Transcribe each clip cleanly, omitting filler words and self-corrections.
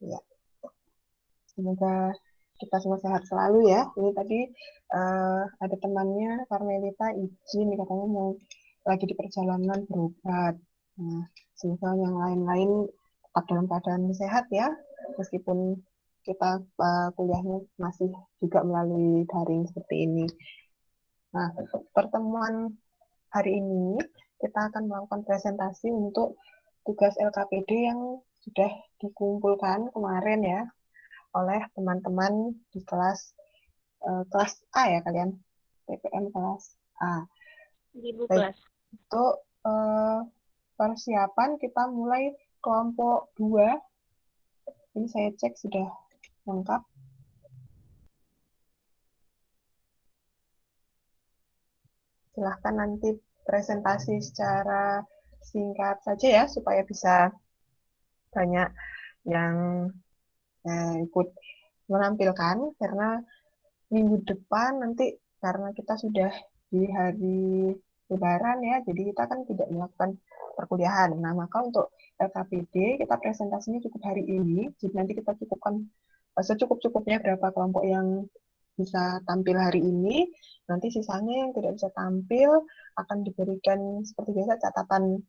Ya, semoga kita semua sehat selalu ya. Ini tadi ada temannya, Karmelita izin katanya mau lagi di perjalanan berobat. Nah, semoga yang lain-lain tetap dalam keadaan sehat ya, meskipun kita kuliahnya masih juga melalui daring seperti ini. Nah, pertemuan hari ini kita akan melakukan presentasi untuk tugas LKPD yang sudah dikumpulkan kemarin ya oleh teman-teman di kelas A ya kalian, TPM kelas A. Di ibu Baik, kelas. untuk eh, persiapan kita mulai kelompok 2. Ini saya cek sudah lengkap. Silahkan nanti presentasi secara singkat saja ya supaya bisa banyak yang ikut menampilkan karena minggu depan nanti karena kita sudah di hari Lebaran ya, jadi kita kan tidak melakukan perkuliahan. Nah, maka untuk LKPD kita presentasinya cukup hari ini, jadi nanti kita cukupkan secukup-cukupnya berapa kelompok yang bisa tampil hari ini. Nanti sisanya yang tidak bisa tampil akan diberikan seperti biasa catatan,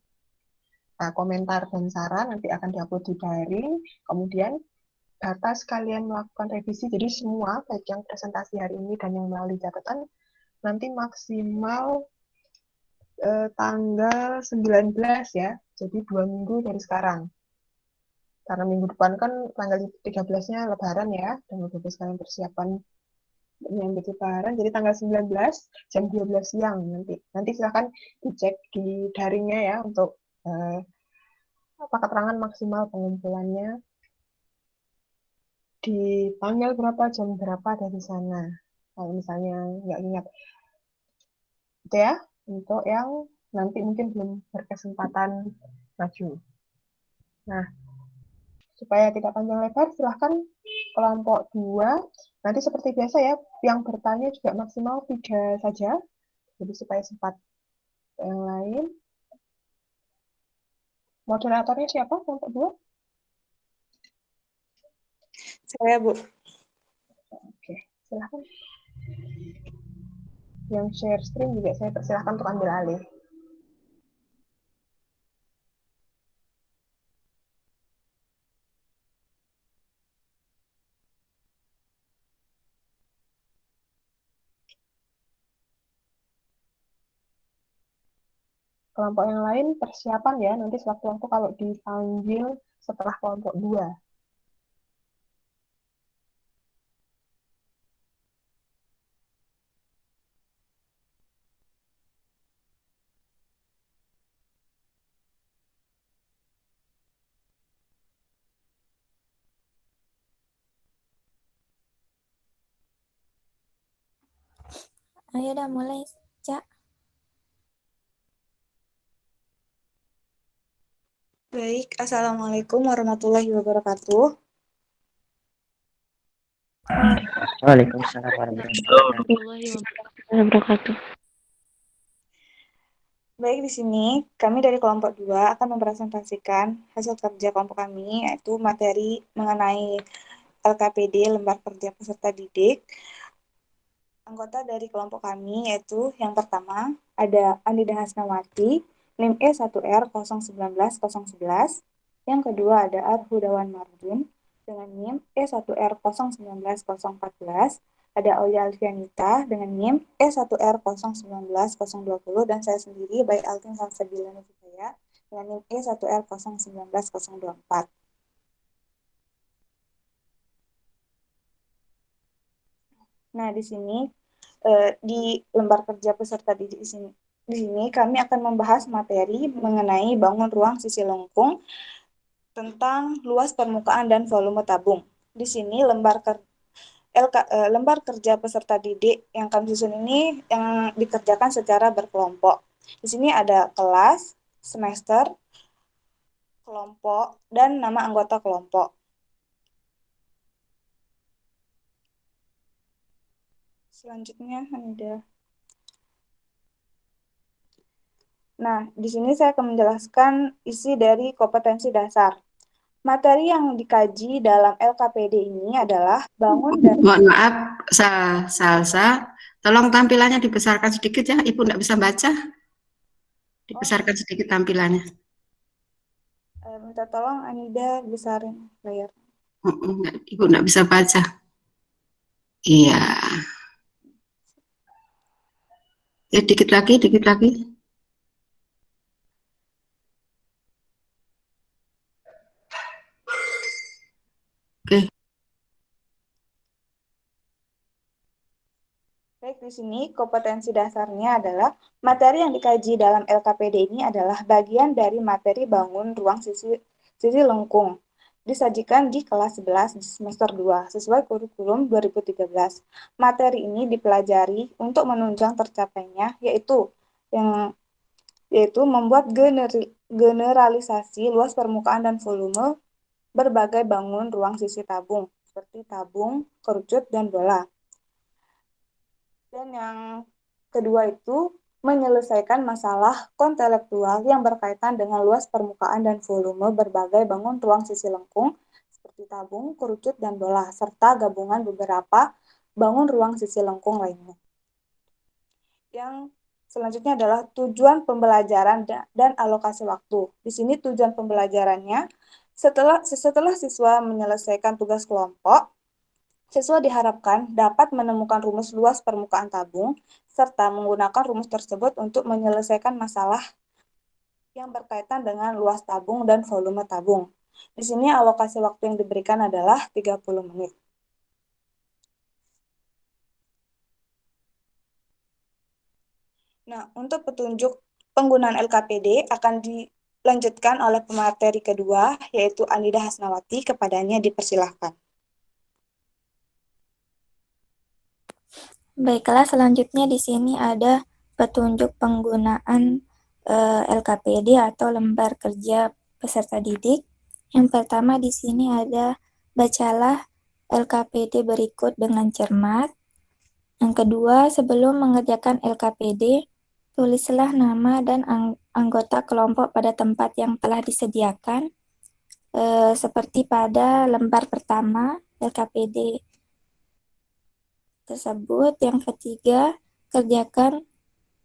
komentar dan saran nanti akan diupload di daring. Kemudian data sekalian melakukan revisi. Jadi semua, baik yang presentasi hari ini dan yang melalui catatan, nanti maksimal tanggal 19 ya. Jadi 2 minggu dari sekarang. Karena minggu depan kan tanggal 13-nya Lebaran ya, dan beberapa sekalian persiapan menyambut Lebaran. Jadi tanggal 19 jam 12 siang nanti. Nanti silahkan dicek di daringnya ya untuk uh, apa keterangan maksimal pengumpulannya di tanggal berapa, jam berapa dari sana. Kalau misalnya nggak ingat. Itu ya, untuk yang nanti mungkin belum berkesempatan maju. Nah, supaya tidak panjang lebar, silahkan kelompok 2. Nanti seperti biasa ya, yang bertanya juga maksimal 3 saja. Jadi supaya sempat yang lain. Moderatornya siapa kelompok 2? Saya, Bu. Oke, silahkan. Yang share screen juga saya persilahkan untuk ambil alih. Kelompok yang lain persiapan ya, nanti sewaktu-waktu kalau dipanggil setelah kelompok 2. Ayo udah mulai, Cak. Baik, Assalamualaikum warahmatullahi wabarakatuh. Waalaikumsalam warahmatullahi Wabarakatuh. Baik, di sini kami dari kelompok 2 akan mempresentasikan hasil kerja kelompok kami, yaitu materi mengenai LKPD, Lembar Kerja Peserta Didik. Anggota dari kelompok kami yaitu yang pertama ada Andida Hasnawati, NIM E1R019011. Yang kedua ada Arhudawan Mardun dengan NIM E1R019014. Ada Aulia Alfianita dengan NIM E1R019020 dan saya sendiri Baik Altin Salsabila Nufitaya dengan NIM E1R019024. Nah, di sini di lembar kerja peserta didik di sini kami akan membahas materi mengenai bangun ruang sisi lengkung tentang luas permukaan dan volume tabung. Di sini lembar kerja peserta didik yang kami susun ini yang dikerjakan secara berkelompok. Di sini ada kelas, semester, kelompok, dan nama anggota kelompok. Selanjutnya ada. Nah, di sini saya akan menjelaskan isi dari kompetensi dasar. Materi yang dikaji dalam LKPD ini adalah bangun dan Mohon maaf, Salsa, tolong tampilannya dibesarkan sedikit ya, Ibu nggak bisa baca. Dibesarkan sedikit tampilannya. minta tolong Anida besarin layar. Ibu nggak bisa baca. Iya. Ya, dikit lagi, dikit lagi. Oke. Baik, di sini kompetensi dasarnya adalah materi yang dikaji dalam LKPD ini adalah bagian dari materi bangun ruang sisi lengkung. Disajikan di kelas 11 di semester 2 sesuai kurikulum 2013. Materi ini dipelajari untuk menunjang tercapainya yaitu membuat generalisasi luas permukaan dan volume berbagai bangun ruang sisi tabung seperti tabung, kerucut, dan bola. Dan yang kedua itu menyelesaikan masalah kontelektual yang berkaitan dengan luas permukaan dan volume berbagai bangun ruang sisi lengkung seperti tabung, kerucut, dan bola, serta gabungan beberapa bangun ruang sisi lengkung lainnya. Yang selanjutnya adalah tujuan pembelajaran dan alokasi waktu. Di sini tujuan pembelajarannya setelah siswa menyelesaikan tugas kelompok, siswa diharapkan dapat menemukan rumus luas permukaan tabung, serta menggunakan rumus tersebut untuk menyelesaikan masalah yang berkaitan dengan luas tabung dan volume tabung. Di sini alokasi waktu yang diberikan adalah 30 menit. Nah, untuk petunjuk penggunaan LKPD akan dilanjutkan oleh pemateri kedua, yaitu Anida Hasnawati. Kepadanya dipersilahkan. Baiklah, selanjutnya di sini ada petunjuk penggunaan LKPD atau lembar kerja peserta didik. Yang pertama di sini ada bacalah LKPD berikut dengan cermat. Yang kedua, sebelum mengerjakan LKPD, tulislah nama dan anggota kelompok pada tempat yang telah disediakan, seperti pada lembar pertama LKPD tersebut. Yang ketiga, kerjakan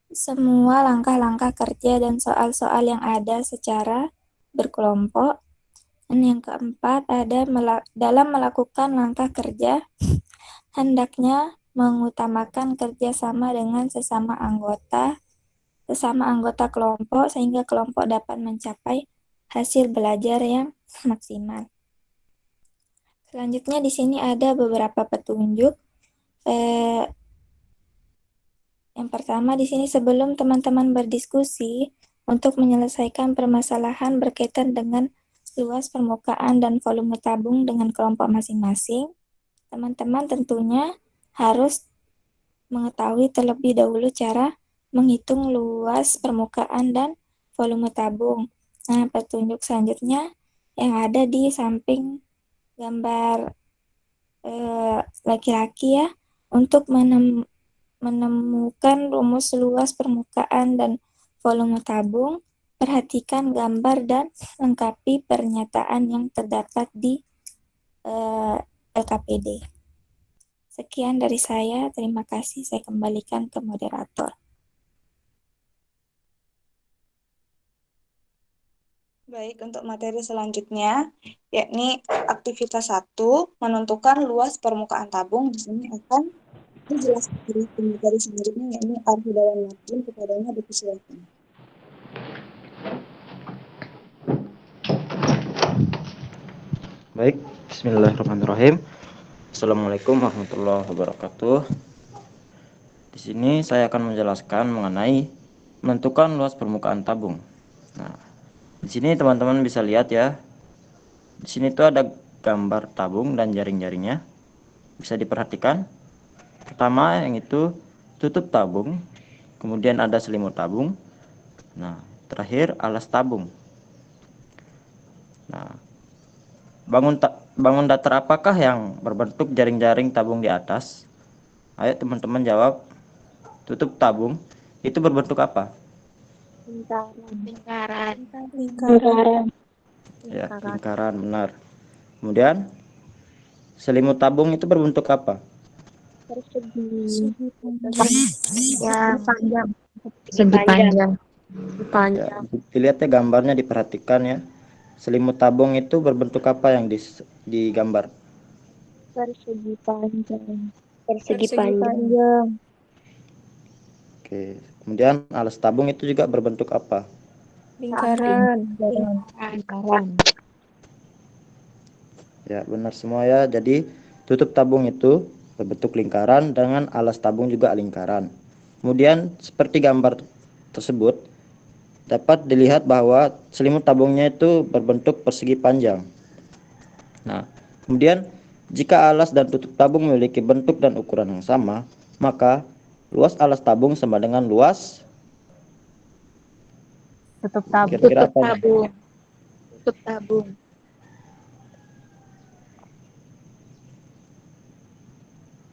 semua langkah-langkah kerja dan soal-soal yang ada secara berkelompok. Dan yang keempat, dalam melakukan langkah kerja, hendaknya mengutamakan kerjasama dengan sesama anggota kelompok sehingga kelompok dapat mencapai hasil belajar yang maksimal. Selanjutnya di sini ada beberapa petunjuk. Yang pertama di sini, sebelum teman-teman berdiskusi untuk menyelesaikan permasalahan berkaitan dengan luas permukaan dan volume tabung dengan kelompok masing-masing, teman-teman tentunya harus mengetahui terlebih dahulu cara menghitung luas permukaan dan volume tabung. Nah, petunjuk selanjutnya yang ada di samping gambar laki-laki ya, untuk menemukan rumus luas permukaan dan volume tabung, perhatikan gambar dan lengkapi pernyataan yang terdapat di LKPD. Sekian dari saya, terima kasih. Saya kembalikan ke moderator. Baik, untuk materi selanjutnya, yakni aktivitas 1, menentukan luas permukaan tabung. Di sini akan dijelaskan dari materi selanjutnya, yakni arti dalam margin. Kepadanya dipersilakan. Baik, bismillahirrahmanirrahim. Assalamualaikum warahmatullahi wabarakatuh. Di sini saya akan menjelaskan mengenai menentukan luas permukaan tabung. Nah, di sini teman-teman bisa lihat ya. Di sini tuh ada gambar tabung dan jaring-jaringnya. Bisa diperhatikan. Pertama yang itu tutup tabung, kemudian ada selimut tabung. Nah, terakhir alas tabung. Nah, bangun datar apakah yang berbentuk jaring-jaring tabung di atas? Ayo teman-teman jawab. Tutup tabung itu berbentuk apa? Lingkaran. Lingkaran. Ya, Lingkaran. lingkaran, benar. Kemudian selimut tabung itu berbentuk apa? Persegi. Ya, Panjang. Segi panjang. Ya, Panjang. dilihat ya gambarnya, diperhatikan ya. Selimut tabung itu berbentuk apa yang digambar? Persegi panjang. Persegi panjang. Oke. Kemudian alas tabung itu juga berbentuk apa? lingkaran. Lingkaran. Ya, benar semua ya. Jadi tutup tabung itu berbentuk lingkaran dengan alas tabung juga lingkaran. Kemudian seperti gambar tersebut dapat dilihat bahwa selimut tabungnya itu berbentuk persegi panjang. Nah, kemudian jika alas dan tutup tabung memiliki bentuk dan ukuran yang sama, maka luas alas tabung sama dengan luas Tutup tabung. kira-kira Tutup apa? tabung. Tutup tabung.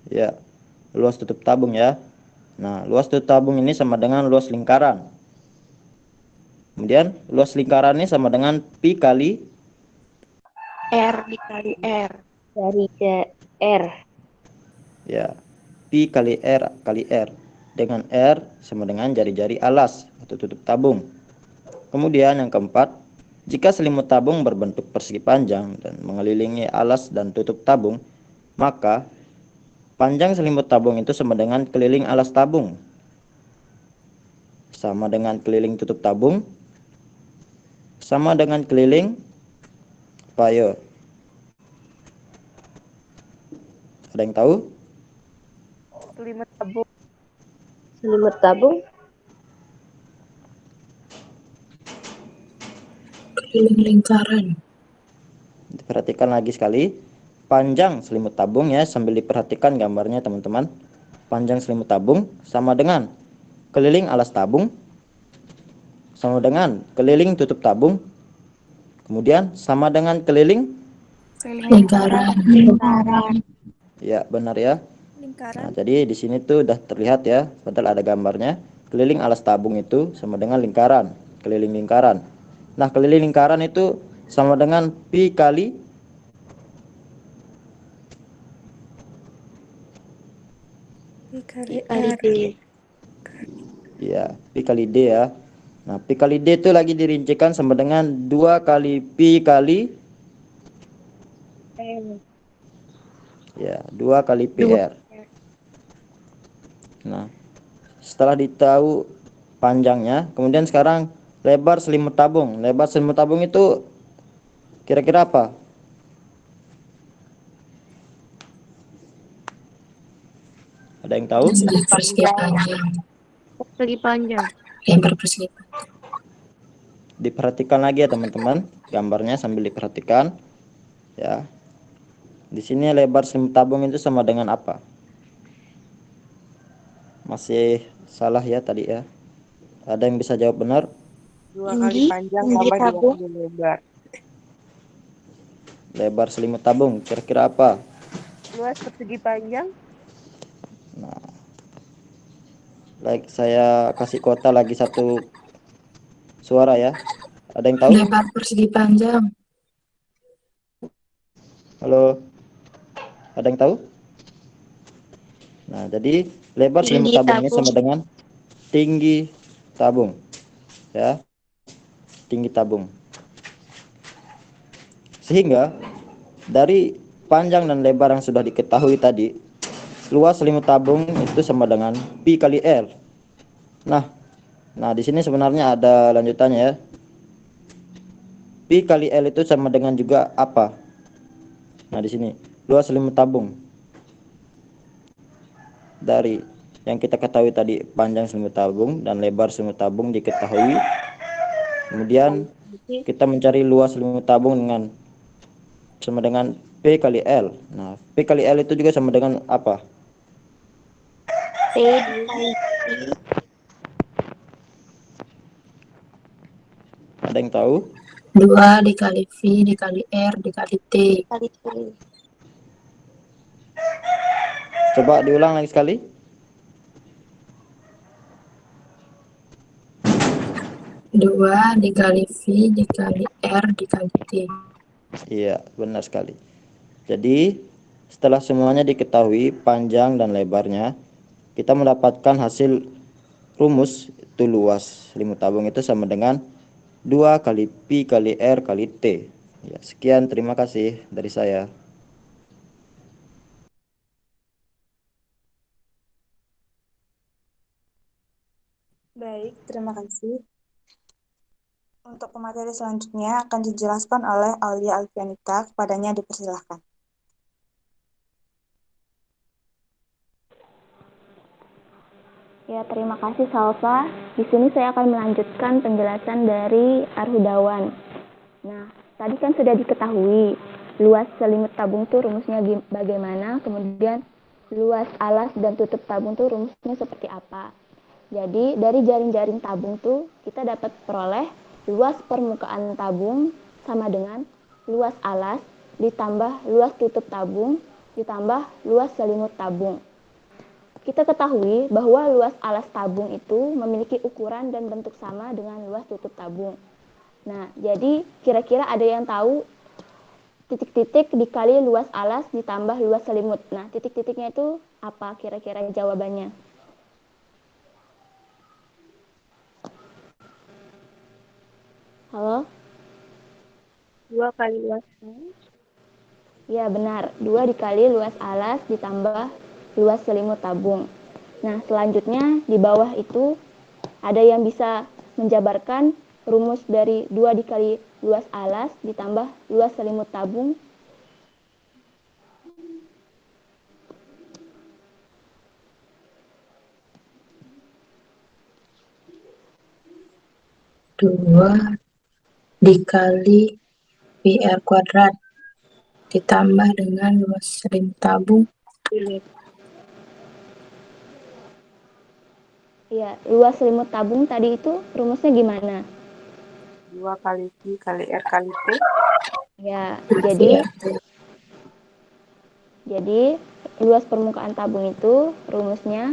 Ya, luas tutup tabung ya. Nah, luas tutup tabung ini sama dengan luas lingkaran. Kemudian luas lingkaran ini sama dengan pi kali R dikali R. Dari R. ya, pi kali R dengan R sama dengan jari-jari alas atau tutup tabung. Kemudian yang keempat, jika selimut tabung berbentuk persegi panjang dan mengelilingi alas dan tutup tabung, maka panjang selimut tabung itu sama dengan keliling alas tabung. Sama dengan keliling tutup tabung. Sama dengan keliling apa ya? Ada yang tahu? Selimut tabung. Selimut tabung. Keliling lingkaran. Diperhatikan lagi sekali. Panjang selimut tabung ya, sambil diperhatikan gambarnya teman-teman. Panjang selimut tabung sama dengan keliling alas tabung sama dengan keliling tutup tabung. Kemudian sama dengan keliling Lingkaran. ya, benar ya. Lingkaran. Nah, jadi di sini tuh udah terlihat ya, padahal ada gambarnya. Keliling alas tabung itu sama dengan lingkaran, keliling lingkaran. Nah, keliling lingkaran itu sama dengan pi kali Dikali Dikali R. D. ya, pi kali D ya. Nah, pi kali D itu lagi dirincikan sama dengan 2 kali pi kali ya, 2 kali PR. Nah, setelah ditahu panjangnya, kemudian sekarang lebar selimut tabung. Lebar selimut tabung itu kira-kira apa? Ada yang tahu? Persegi panjang. Persegi panjang. Lebar persegi. Diperhatikan lagi ya teman-teman, gambarnya sambil diperhatikan. Ya. Di sini lebar selimut tabung itu sama dengan apa? Masih salah ya tadi ya. Ada yang bisa jawab benar? 2 kali panjang tambah 2 kali lebar. Lebar selimut tabung kira-kira apa? Luas persegi panjang. Nah, saya kasih kota lagi satu suara ya. Ada yang tahu? Lebar persegi panjang. Halo? Ada yang tahu? Nah, jadi lebar selimut tabung ini sama dengan tinggi tabung. Ya. Tinggi tabung. Sehingga dari panjang dan lebar yang sudah diketahui tadi, luas selimut tabung itu sama dengan pi kali R. Nah, di sini sebenarnya ada lanjutannya ya. Pi kali L itu sama dengan juga apa? Nah, di sini luas selimut tabung. Dari yang kita ketahui tadi, panjang selimut tabung dan lebar selimut tabung diketahui. Kemudian kita mencari luas selimut tabung sama dengan P kali L. Nah, P kali L itu juga sama dengan apa? P dikali Ada yang tahu? 2 dikali V dikali R dikali T. kali T. Coba diulang lagi sekali. 2 dikali V dikali R dikali T. Iya, benar sekali. Jadi, setelah semuanya diketahui panjang dan lebarnya, kita mendapatkan hasil rumus itu luas selimut tabung itu sama dengan 2 kali Pi kali R kali T. Ya, sekian, terima kasih dari saya. Baik, terima kasih. Untuk pemateri selanjutnya akan dijelaskan oleh Aulia Alfianita. Kepadanya dipersilahkan. Ya, terima kasih Salsa. Di sini saya akan melanjutkan penjelasan dari Arhudawan. Nah, tadi kan sudah diketahui luas selimut tabung itu rumusnya bagaimana, kemudian luas alas dan tutup tabung itu rumusnya seperti apa. Jadi, dari jaring-jaring tabung itu kita dapat peroleh luas permukaan tabung sama dengan luas alas ditambah luas tutup tabung ditambah luas selimut tabung. Kita ketahui bahwa luas alas tabung itu memiliki ukuran dan bentuk sama dengan luas tutup tabung. Nah, jadi kira-kira ada yang tahu titik-titik dikali luas alas ditambah luas selimut. Nah, titik-titiknya itu apa kira-kira jawabannya? Halo? 2 kali luas alas. Ya, benar. 2 dikali luas alas ditambah luas selimut tabung. Nah, selanjutnya di bawah itu ada yang bisa menjabarkan rumus dari 2 dikali luas alas ditambah luas selimut tabung. Dua dikali PR kuadrat ditambah dengan luas selimut tabung. Ya, luas selimut tabung tadi itu rumusnya gimana? 2 kali Pi kali R kali T. Ya, Iya. jadi luas permukaan tabung itu rumusnya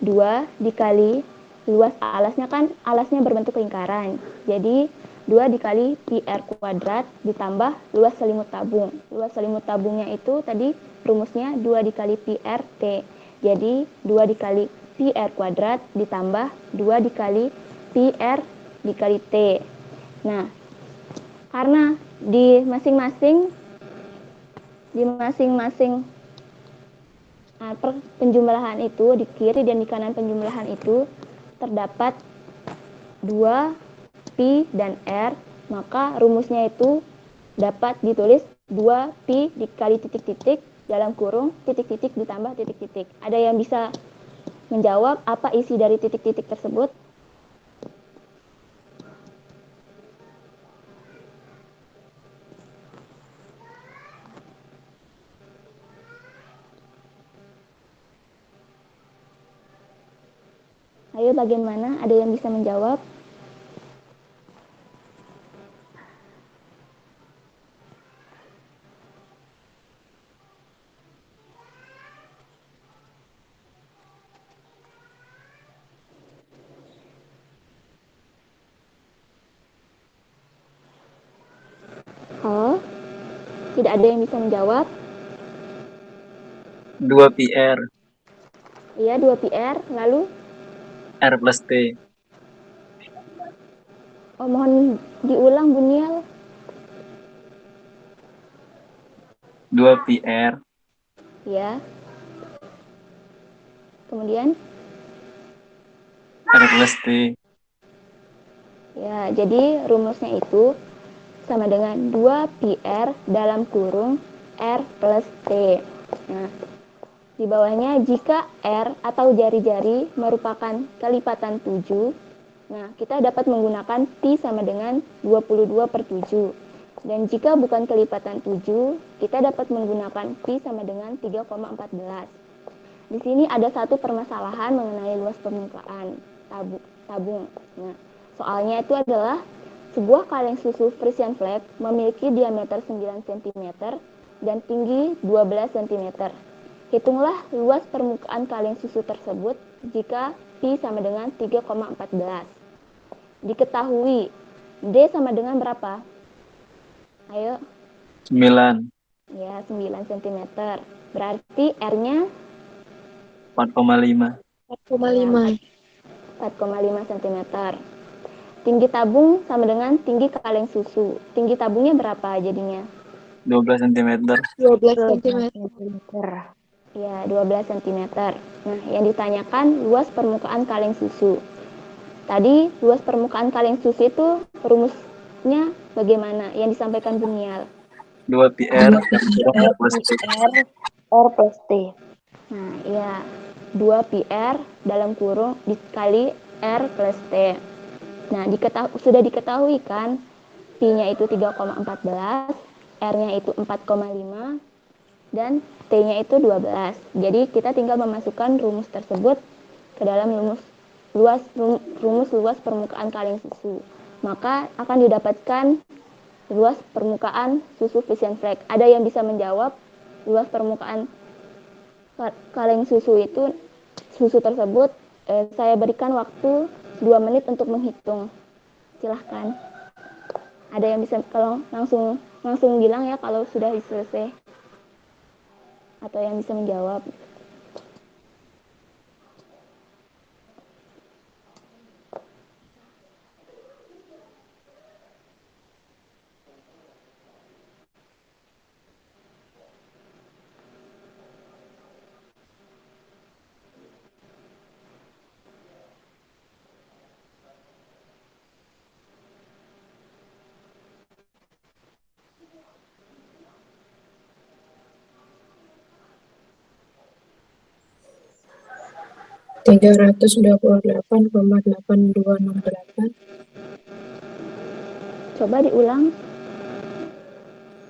2 dikali luas alasnya, kan alasnya berbentuk lingkaran. Jadi 2 dikali PR kuadrat ditambah luas selimut tabung. Luas selimut tabungnya itu tadi rumusnya 2 dikali PR T. Jadi 2 dikali PR kuadrat ditambah 2 dikali PR dikali T. Nah, karena di masing-masing penjumlahan itu, di kiri dan di kanan penjumlahan itu terdapat 2 Pi dan R, maka rumusnya itu dapat ditulis 2 Pi dikali titik-titik dalam kurung titik-titik ditambah titik-titik. Ada yang bisa menjawab apa isi dari titik-titik tersebut? Ayo, bagaimana? Ada yang bisa menjawab? Halo? Tidak ada yang bisa menjawab? 2 PR Iya, 2 PR. Lalu? R plus T. Oh, mohon diulang, Bu Niel. 2 PR Ya. Kemudian? R plus T. Ya, jadi rumusnya itu sama dengan 2 PR dalam kurung R plus T. Nah, di bawahnya jika R atau jari-jari merupakan kelipatan 7, nah kita dapat menggunakan Pi sama dengan 22/7. Dan jika bukan kelipatan 7, kita dapat menggunakan Pi sama dengan 3,14. Di sini ada satu permasalahan mengenai luas permukaan tabung. Nah, soalnya itu adalah sebuah kaleng susu Frisian Flag memiliki diameter 9 cm dan tinggi 12 cm. Hitunglah luas permukaan kaleng susu tersebut jika Pi sama dengan 3,14. diketahui D sama dengan berapa? Ayo. 9. Ya, 9 cm. Berarti R-nya 4,5. 4,5. 4,5 cm. Tinggi tabung sama dengan tinggi kaleng susu. Tinggi tabungnya berapa jadinya? 12 cm. 12 cm. Ya, 12 cm. Nah, yang ditanyakan luas permukaan kaleng susu. Tadi luas permukaan kaleng susu itu rumusnya bagaimana? Yang disampaikan Bunial. 2 PR R plus T. Nah, ya. 2 PR dalam kurung dikali R plus T. Nah, sudah diketahui kan Pi-nya itu 3,14, R-nya itu 4,5, dan T-nya itu 12. Jadi kita tinggal memasukkan rumus tersebut ke dalam rumus luas permukaan kaleng susu. Maka akan didapatkan luas permukaan susu Friesian Fleck. Ada yang bisa menjawab luas permukaan kaleng susu tersebut? Saya berikan waktu 2 menit untuk menghitung. Silahkan. Ada yang bisa kalau langsung bilang ya kalau sudah selesai. Atau yang bisa menjawab. Tiga ratus 328,8268. Coba diulang.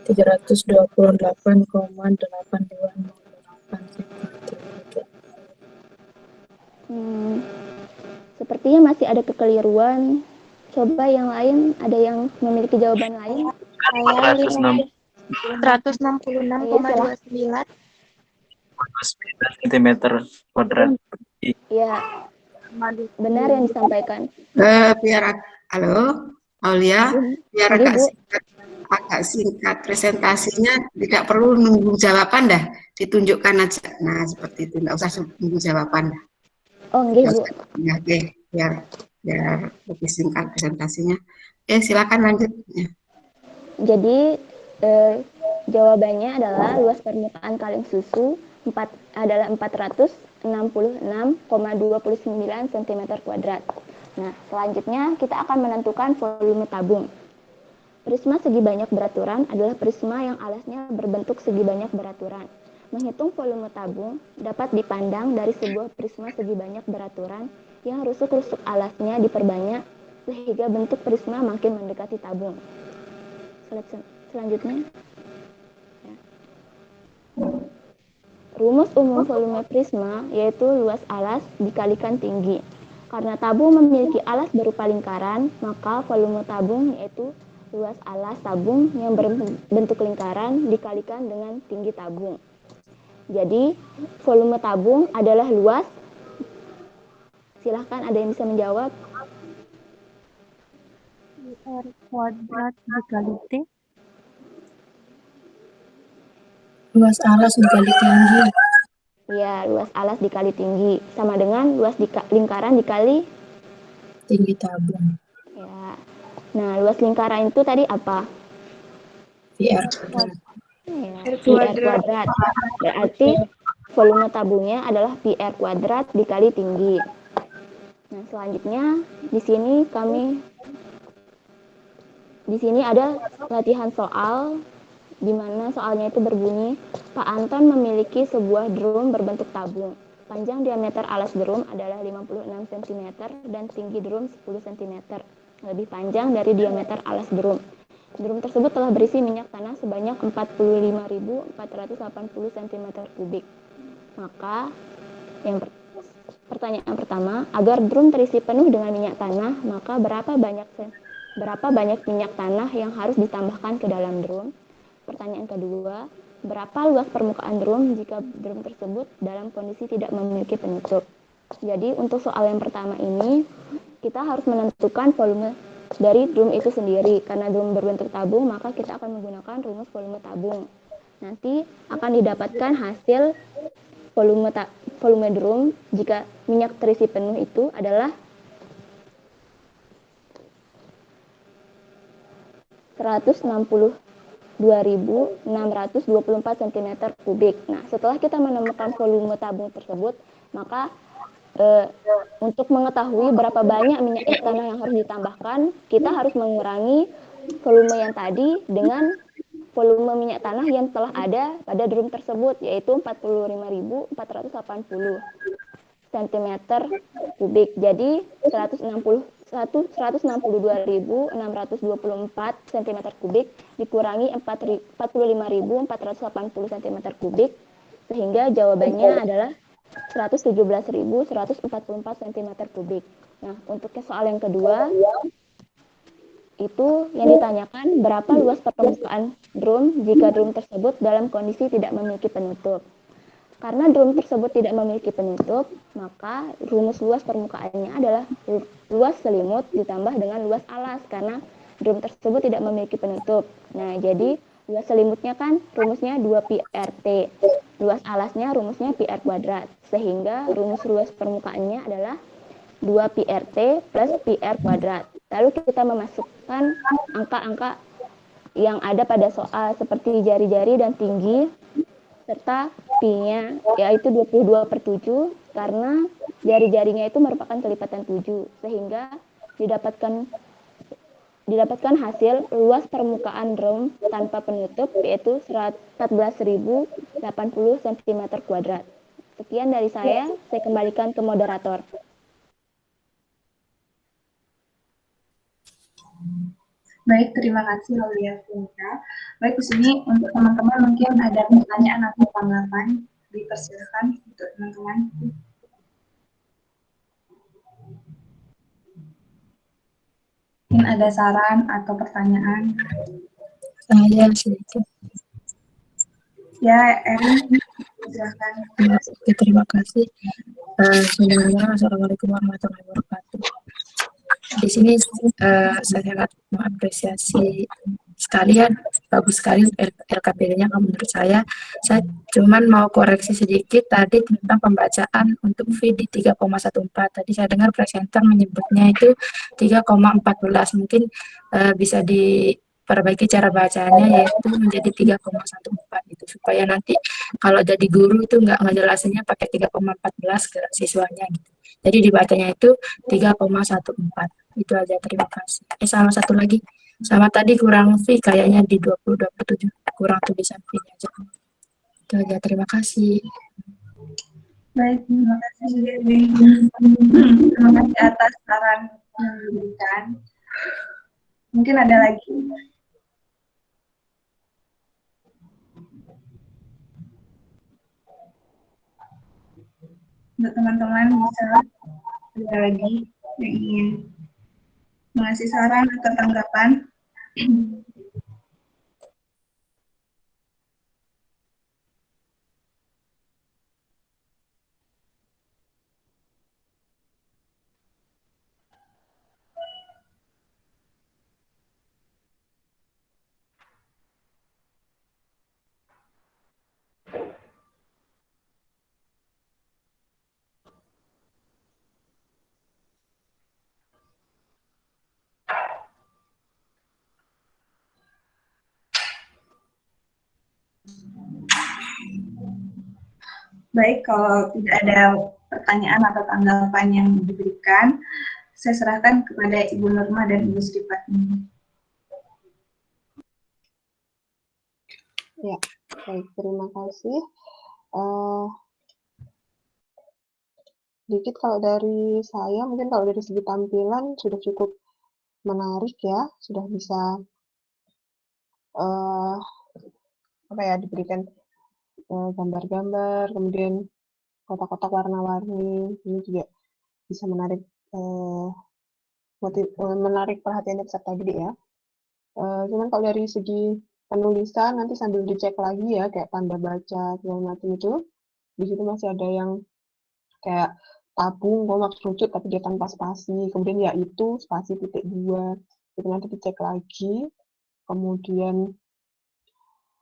328,8268 Sepertinya masih ada kekeliruan. Coba yang lain, ada yang memiliki jawaban lain? Saya 166,29. cm kuadrat. Ya, benar yang disampaikan. Halo, Aulia, biar agak singkat presentasinya, tidak perlu nunggu jawaban dah, ditunjukkan aja. Nah, seperti itu, nggak usah nunggu jawaban dah. Oh, enggak, Bu. Ya, oke, biar lebih singkat presentasinya. Silakan lanjut. Jadi jawabannya adalah luas permukaan kaleng susu adalah 466,29 cm². Nah, selanjutnya kita akan menentukan volume tabung. Prisma segi banyak beraturan adalah prisma yang alasnya berbentuk segi banyak beraturan. Menghitung volume tabung dapat dipandang dari sebuah prisma segi banyak beraturan yang rusuk-rusuk alasnya diperbanyak sehingga bentuk prisma makin mendekati tabung. Selanjutnya, rumus umum volume prisma yaitu luas alas dikalikan tinggi. Karena tabung memiliki alas berupa lingkaran, maka volume tabung yaitu luas alas tabung yang berbentuk lingkaran dikalikan dengan tinggi tabung. Jadi, volume tabung adalah luas. Silahkan ada yang bisa menjawab. R kuadrat dikali T. Luas alas dikali tinggi. Ya, luas alas dikali tinggi sama dengan luas lingkaran dikali tinggi tabung. Ya. Nah, luas lingkaran itu tadi apa? PR kuadrat. Ya, PR kuadrat. Berarti volume tabungnya adalah PR kuadrat dikali tinggi. Nah, selanjutnya di sini ada latihan soal di mana soalnya itu berbunyi, Pak Anton memiliki sebuah drum berbentuk tabung. Panjang diameter alas drum adalah 56 cm dan tinggi drum 10 cm. Lebih panjang dari diameter alas drum. Drum tersebut telah berisi minyak tanah sebanyak 45.480 cm3. Maka pertanyaan pertama, agar drum terisi penuh dengan minyak tanah, maka berapa banyak minyak tanah yang harus ditambahkan ke dalam drum? Pertanyaan kedua, berapa luas permukaan drum jika drum tersebut dalam kondisi tidak memiliki penutup? Jadi untuk soal yang pertama ini, kita harus menentukan volume dari drum itu sendiri. Karena drum berbentuk tabung, maka kita akan menggunakan rumus volume tabung. Nanti akan didapatkan hasil volume drum jika minyak terisi penuh itu adalah 162.624 cm3. Nah, setelah kita menemukan volume tabung tersebut, maka untuk mengetahui berapa banyak minyak tanah yang harus ditambahkan, kita harus mengurangi volume yang tadi dengan volume minyak tanah yang telah ada pada drum tersebut, yaitu 45.480 cm3. Jadi 162.624 cm3 dikurangi 45.480 cm3, sehingga jawabannya adalah 117.144 cm3. Nah, untuk soal yang kedua, itu yang ditanyakan berapa luas permukaan drum jika drum tersebut dalam kondisi tidak memiliki penutup. Karena drum tersebut tidak memiliki penutup, maka rumus luas permukaannya adalah luas selimut ditambah dengan luas alas, karena drum tersebut tidak memiliki penutup. Nah, jadi luas selimutnya kan rumusnya 2πRT, luas alasnya rumusnya πR kuadrat, sehingga rumus luas permukaannya adalah 2πRT plus πR kuadrat. Lalu kita memasukkan angka-angka yang ada pada soal seperti jari-jari dan tinggi, serta pi-nya yaitu 22/7, karena jari-jarinya itu merupakan kelipatan 7, sehingga didapatkan hasil luas permukaan drum tanpa penutup yaitu 14.080 cm2. Sekian dari saya kembalikan ke moderator. Baik, terima kasih Aulia Finka. Baik, di sini untuk teman-teman mungkin ada pertanyaan atau tanggapan, dipersilakan untuk teman-teman. Mungkin ada saran atau pertanyaan? Saya sedikit. Ya, Erin, silakan. Oke, terima kasih. Sebelumnya, Assalamualaikum warahmatullahi wabarakatuh. Di sini saya sangat mengapresiasi sekali ya, bagus sekali LKPD-nya menurut saya. Saya cuman mau koreksi sedikit tadi tentang pembacaan untuk V di 3,14. Tadi saya dengar presenter menyebutnya itu 3,14. Mungkin bisa diperbaiki cara bacanya yaitu menjadi 3,14 gitu, supaya nanti kalau jadi guru itu nggak ngejelasinnya pakai 3,14 ke siswanya gitu. Jadi dibacanya itu 3,14. Itu aja, terima kasih. Sama satu lagi, sama tadi kurang V kayaknya di 20-27, kurang tulisan V-nya aja. Itu aja, terima kasih. Baik, terima kasih Dewi. Terima kasih atas saran yang diberikan. Mungkin ada lagi. Untuk teman-teman bisa ada lagi yang ingin mengasih saran atau tanggapan. Baik, kalau tidak ada pertanyaan atau tanggapan yang diberikan, saya serahkan kepada Ibu Nurma dan Ibu Sripatni. Ya, baik, terima kasih. Dikit kalau dari saya, mungkin kalau dari segi tampilan sudah cukup menarik ya, sudah bisa diberikan gambar-gambar, kemudian kotak-kotak warna-warni, ini juga bisa menarik menarik perhatian peserta didik ya. Cuman kalau dari segi penulisan nanti sambil dicek lagi ya, kayak tanda baca segala macam itu, di situ masih ada yang kayak tabung koma kerucut tapi dia tanpa spasi, kemudian yaitu spasi titik 2, itu nanti dicek lagi. Kemudian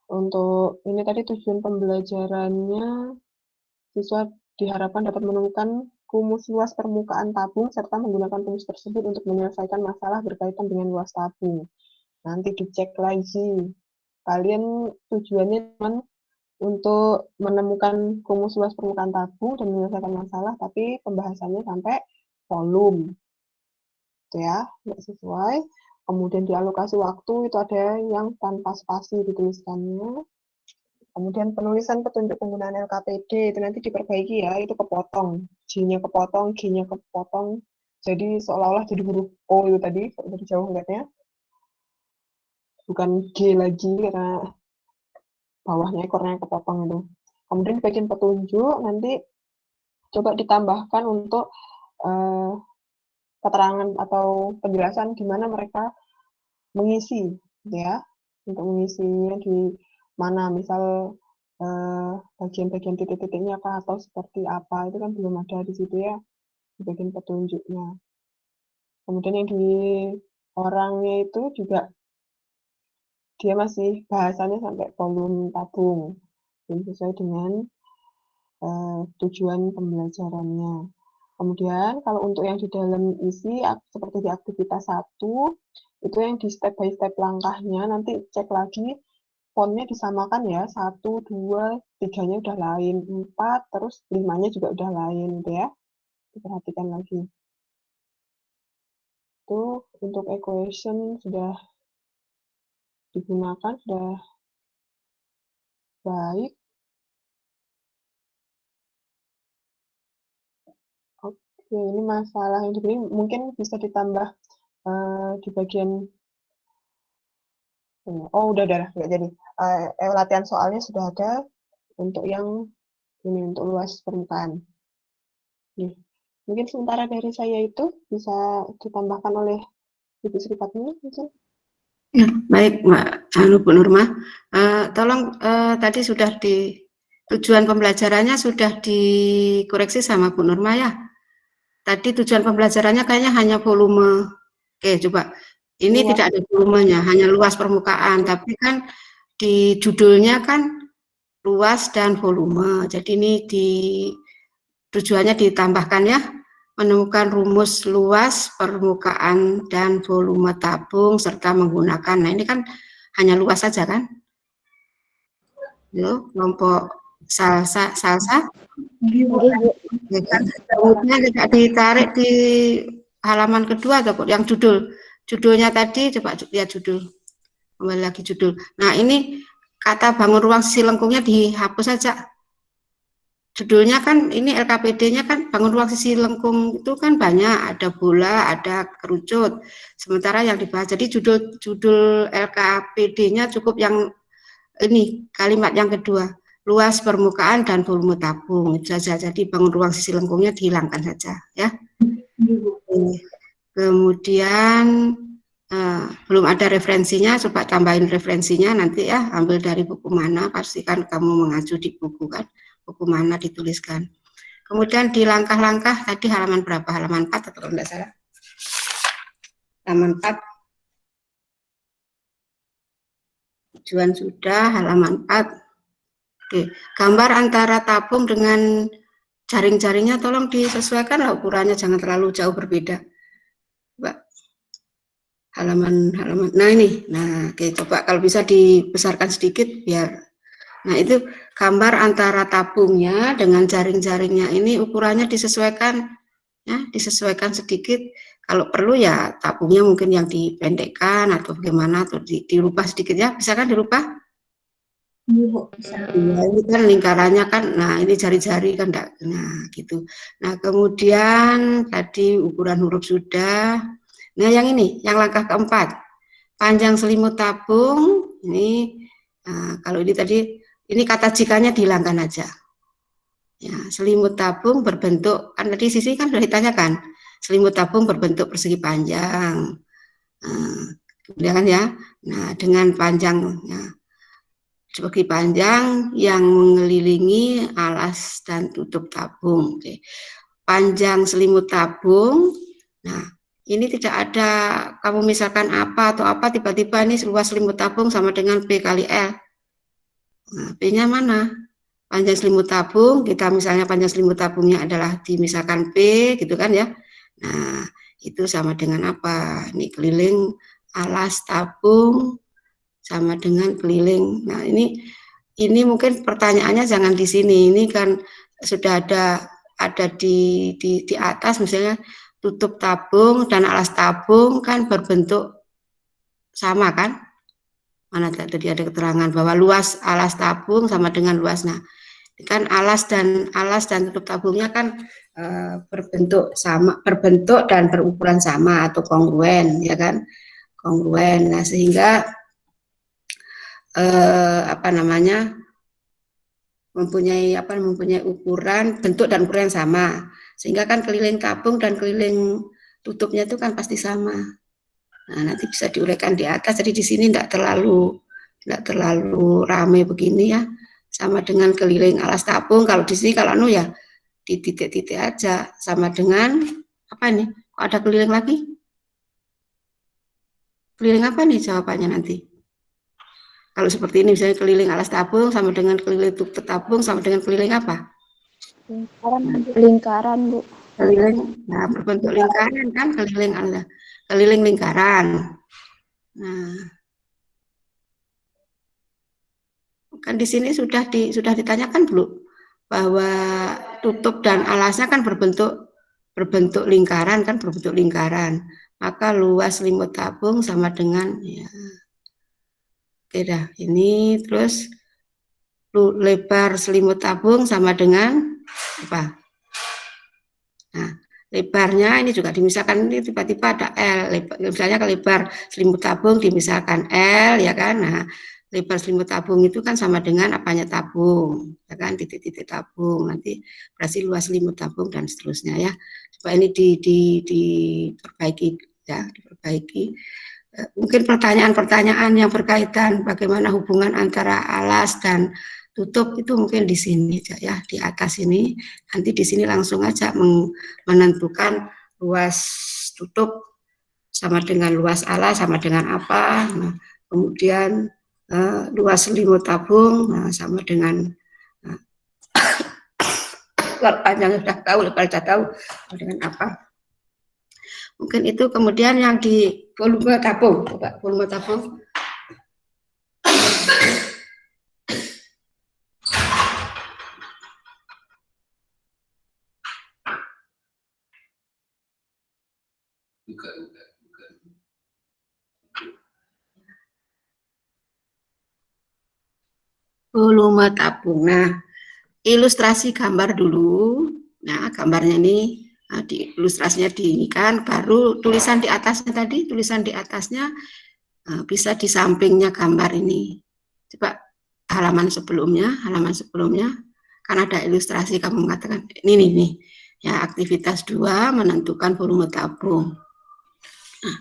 untuk ini tadi tujuan pembelajarannya, siswa diharapkan dapat menemukan rumus luas permukaan tabung serta menggunakan rumus tersebut untuk menyelesaikan masalah berkaitan dengan luas tabung. Nanti dicek lagi. Kalian tujuannya cuma untuk menemukan rumus luas permukaan tabung dan menyelesaikan masalah, tapi pembahasannya sampai volume. Itu ya, nggak sesuai. Kemudian di alokasi waktu itu ada yang tanpa spasi dituliskannya. Kemudian penulisan petunjuk penggunaan LKPD itu nanti diperbaiki ya, itu kepotong. G-nya kepotong, G-nya kepotong. Jadi seolah-olah jadi huruf O itu tadi, dari jauh lihatnya. Bukan G lagi, karena bawahnya ekornya kepotong itu. Kemudian di bagian petunjuk, nanti coba ditambahkan untuk keterangan atau penjelasan di mana mereka mengisi, ya. Untuk mengisinya di mana, misal bagian-bagian titik-titiknya apa atau seperti apa, itu kan belum ada di situ ya, di bagian petunjuknya. Kemudian yang di orangnya itu juga dia masih bahasanya sampai volume tabung, jadi sesuai dengan tujuan pembelajarannya. Kemudian kalau untuk yang di dalam isi seperti di aktivitas 1, itu yang di step by step langkahnya nanti cek lagi fontnya disamakan ya, 1, 2, 3-nya udah lain, 4, terus 5-nya juga udah lain gitu ya. Diperhatikan lagi. Itu untuk equation sudah digunakan, sudah baik. Oke, ini masalah yang diberi mungkin bisa ditambah di bagian udah nggak jadi. Latihan soalnya sudah ada untuk yang ini, untuk luas permukaan. Nih, mungkin sementara dari saya itu bisa ditambahkan oleh Ibu Sri Fatmi mungkin. Ya, baik Mbak Bu Nurma. Tolong tadi sudah tujuan pembelajarannya sudah dikoreksi sama Bu Nurma ya. Tadi tujuan pembelajarannya kayaknya hanya volume. Oke, coba. Ini luas. Tidak ada volumenya, hanya luas permukaan. Tapi kan di judulnya kan luas dan volume. Jadi ini tujuannya ditambahkan ya, menemukan rumus luas permukaan dan volume tabung serta menggunakan. Nah ini kan hanya luas saja kan? Yo, kelompok salsa. Kemudian tidak ditarik di halaman kedua atau yang judulnya tadi, coba lihat judul, kembali lagi judul. Nah ini kata bangun ruang sisi lengkungnya dihapus saja. Judulnya kan ini LKPD-nya kan bangun ruang sisi lengkung itu kan banyak, ada bola, ada kerucut. Sementara yang dibahas, jadi judul LKPD-nya cukup yang ini kalimat yang kedua, luas permukaan dan volume tabung itu saja. Jadi bangun ruang sisi lengkungnya dihilangkan saja ya. Kemudian belum ada referensinya, coba tambahin referensinya nanti ya, ambil dari buku mana, pastikan kamu mengacu di buku kan, buku mana dituliskan. Kemudian di langkah-langkah tadi halaman berapa, halaman 4 atau kalau tidak salah, halaman 4, tujuan sudah, halaman 4. Oke, gambar antara tabung dengan jaring-jaringnya tolong disesuaikan lah ukurannya, jangan terlalu jauh berbeda. Coba halaman, nah ini, nah oke, coba kalau bisa dibesarkan sedikit biar, nah itu gambar antara tabungnya dengan jaring-jaringnya ini ukurannya disesuaikan ya, disesuaikan sedikit, kalau perlu ya tabungnya mungkin yang dipendekkan atau bagaimana, atau dirubah sedikit ya, bisa kan dirubah? Bisa. Ya, ini kan lingkarannya kan, nah ini jari-jari kan enggak, nah gitu. Nah kemudian tadi ukuran huruf sudah. Nah yang ini, yang langkah keempat, panjang selimut tabung, ini nah, kalau ini tadi, ini kata jikanya dihilangkan aja. Ya, selimut tabung berbentuk, kan tadi sisi kan sudah ditanyakan, selimut tabung berbentuk persegi panjang. Nah, kemudian ya, nah dengan panjangnya, persegi panjang yang mengelilingi alas dan tutup tabung. Oke. panjang selimut tabung. Nah, ini tidak ada kamu misalkan apa atau apa, tiba-tiba ini luas selimut tabung sama dengan P kali L. Nah, P-nya mana? Panjang selimut tabung, kita misalnya panjang selimut tabungnya adalah misalkan P gitu kan ya. Nah, itu sama dengan apa? Ini keliling alas tabung sama dengan keliling. Nah, ini mungkin pertanyaannya jangan di sini. Ini kan sudah ada di atas misalnya tutup tabung dan alas tabung kan berbentuk sama kan? Mana tadi ada keterangan bahwa luas alas tabung sama dengan luas. Nah, kan alas dan tutup tabungnya kan berbentuk dan berukuran sama atau kongruen ya kan? Kongruen. Nah, sehingga mempunyai ukuran, bentuk dan ukuran yang sama, sehingga kan keliling tabung dan keliling tutupnya itu kan pasti sama. Nah, nanti bisa diuraikan di atas. Jadi di sini tidak terlalu ramai begini ya, sama dengan keliling alas tabung. Kalau di sini kalau ya di titik-titik aja, sama dengan apa nih? Kok ada keliling lagi? Keliling apa nih jawabannya nanti? Kalau seperti ini misalnya keliling alas tabung sama dengan keliling tutup tabung sama dengan keliling apa? Lingkaran, Bu. Keliling, nah berbentuk lingkaran kan, keliling lingkaran. Nah, kan di sini sudah ditanyakan belum bahwa tutup dan alasnya kan berbentuk lingkaran kan, berbentuk lingkaran. Maka luas selimut tabung sama dengan ya. Oke dah, ini terus lebar selimut tabung sama dengan apa? Nah, lebarnya ini juga dimisalkan, ini tiba-tiba ada L, misalnya ke lebar selimut tabung dimisalkan L ya kan. Nah, lebar selimut tabung itu kan sama dengan apanya tabung ya kan, titik-titik tabung, nanti berarti luas selimut tabung dan seterusnya ya. Supaya ini diperbaiki ya, diperbaiki. Mungkin pertanyaan-pertanyaan yang berkaitan bagaimana hubungan antara alas dan tutup itu mungkin di sini ya, di atas ini. Nanti di sini langsung aja menentukan luas tutup sama dengan luas alas sama dengan apa. Nah, kemudian luas selimut tabung sama dengan panjang sudah tahu, lebar sudah tahu dengan apa. Mungkin itu. Kemudian yang di volume tabung, coba volume tabung. Volume tabung. Nah, ilustrasi gambar dulu. Nah, gambarnya ini di ilustrasinya ini kan, baru tulisan di atasnya tadi, tulisan di atasnya bisa di sampingnya gambar ini. Coba halaman sebelumnya kan ada ilustrasi, kamu mengatakan ini nih ya, aktivitas 2 menentukan volume tabung. Nah,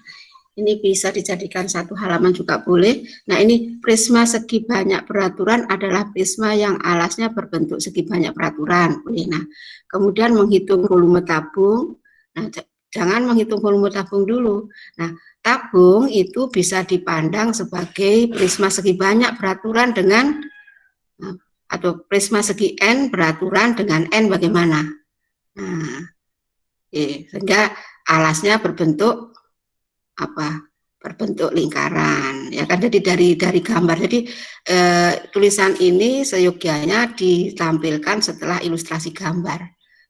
ini bisa dijadikan satu halaman juga boleh. Nah, ini prisma segi banyak peraturan adalah prisma yang alasnya berbentuk segi banyak peraturan. Nah, kemudian menghitung volume tabung. Nah, jangan menghitung volume tabung dulu. Nah, tabung itu bisa dipandang sebagai prisma segi banyak peraturan dengan atau prisma segi N peraturan dengan N bagaimana. Nah, sehingga alasnya berbentuk apa? Berbentuk lingkaran ya kan. Jadi dari gambar, jadi tulisan ini seyogianya ditampilkan setelah ilustrasi gambar.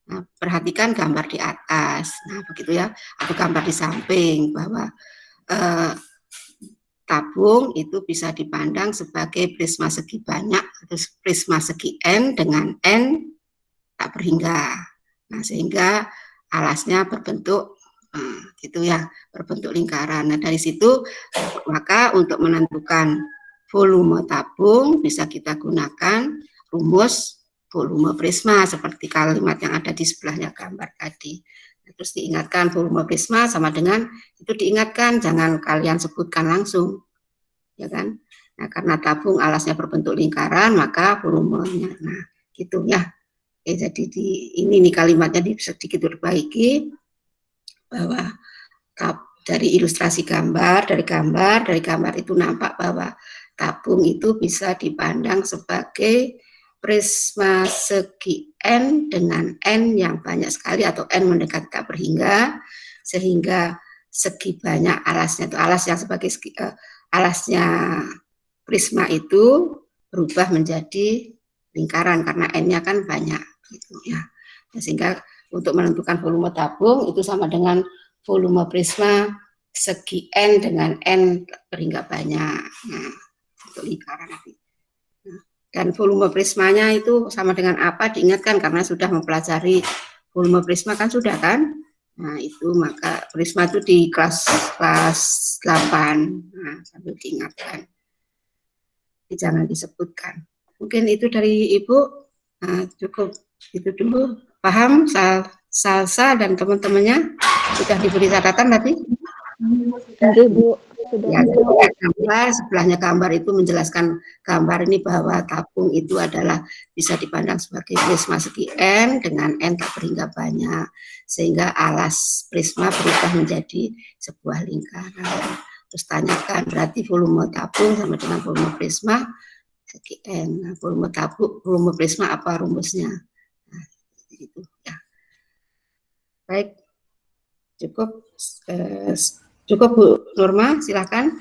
Nah, perhatikan gambar di atas, nah begitu ya, atau gambar di samping, bahwa tabung itu bisa dipandang sebagai prisma segi banyak atau prisma segi N dengan N tak berhingga. Nah, sehingga alasnya berbentuk gitu ya, berbentuk lingkaran. Nah, dari situ maka untuk menentukan volume tabung bisa kita gunakan rumus volume prisma seperti kalimat yang ada di sebelahnya gambar tadi. Terus diingatkan volume prisma sama dengan itu, diingatkan, jangan kalian sebutkan langsung ya kan. Nah, karena tabung alasnya berbentuk lingkaran maka volumenya, nah gitu ya. Jadi ini kalimatnya sedikit diperbaiki bahwa dari ilustrasi gambar, dari gambar itu nampak bahwa tabung itu bisa dipandang sebagai prisma segi n dengan n yang banyak sekali atau n mendekati tak berhingga, sehingga segi banyak alasnya itu alas yang sebagai alasnya prisma itu berubah menjadi lingkaran karena n-nya kan banyak gitu ya. Sehingga untuk menentukan volume tabung itu sama dengan volume prisma segi n dengan n berhingga banyak. Nah, untuk lingkaran nanti. Dan volume prismanya itu sama dengan apa diingatkan karena sudah mempelajari volume prisma kan sudah kan. Nah, itu maka prisma itu di kelas 8. Nah, sambil diingatkan. Jangan disebutkan. Mungkin itu dari Ibu. Nah, cukup itu dulu. Paham Salsa dan teman-temannya sudah diberi catatan tadi? Oke, Bu. Sudah. Ya, sebelahnya gambar itu menjelaskan gambar ini bahwa tabung itu adalah bisa dipandang sebagai prisma segi n dengan n tak berhingga banyak, sehingga alas prisma berubah menjadi sebuah lingkaran. Terus tanyakan berarti volume tabung sama dengan volume prisma segi n. Nah, volume prisma apa rumusnya? Nah, itu ya. Baik, cukup Bu Norma, silakan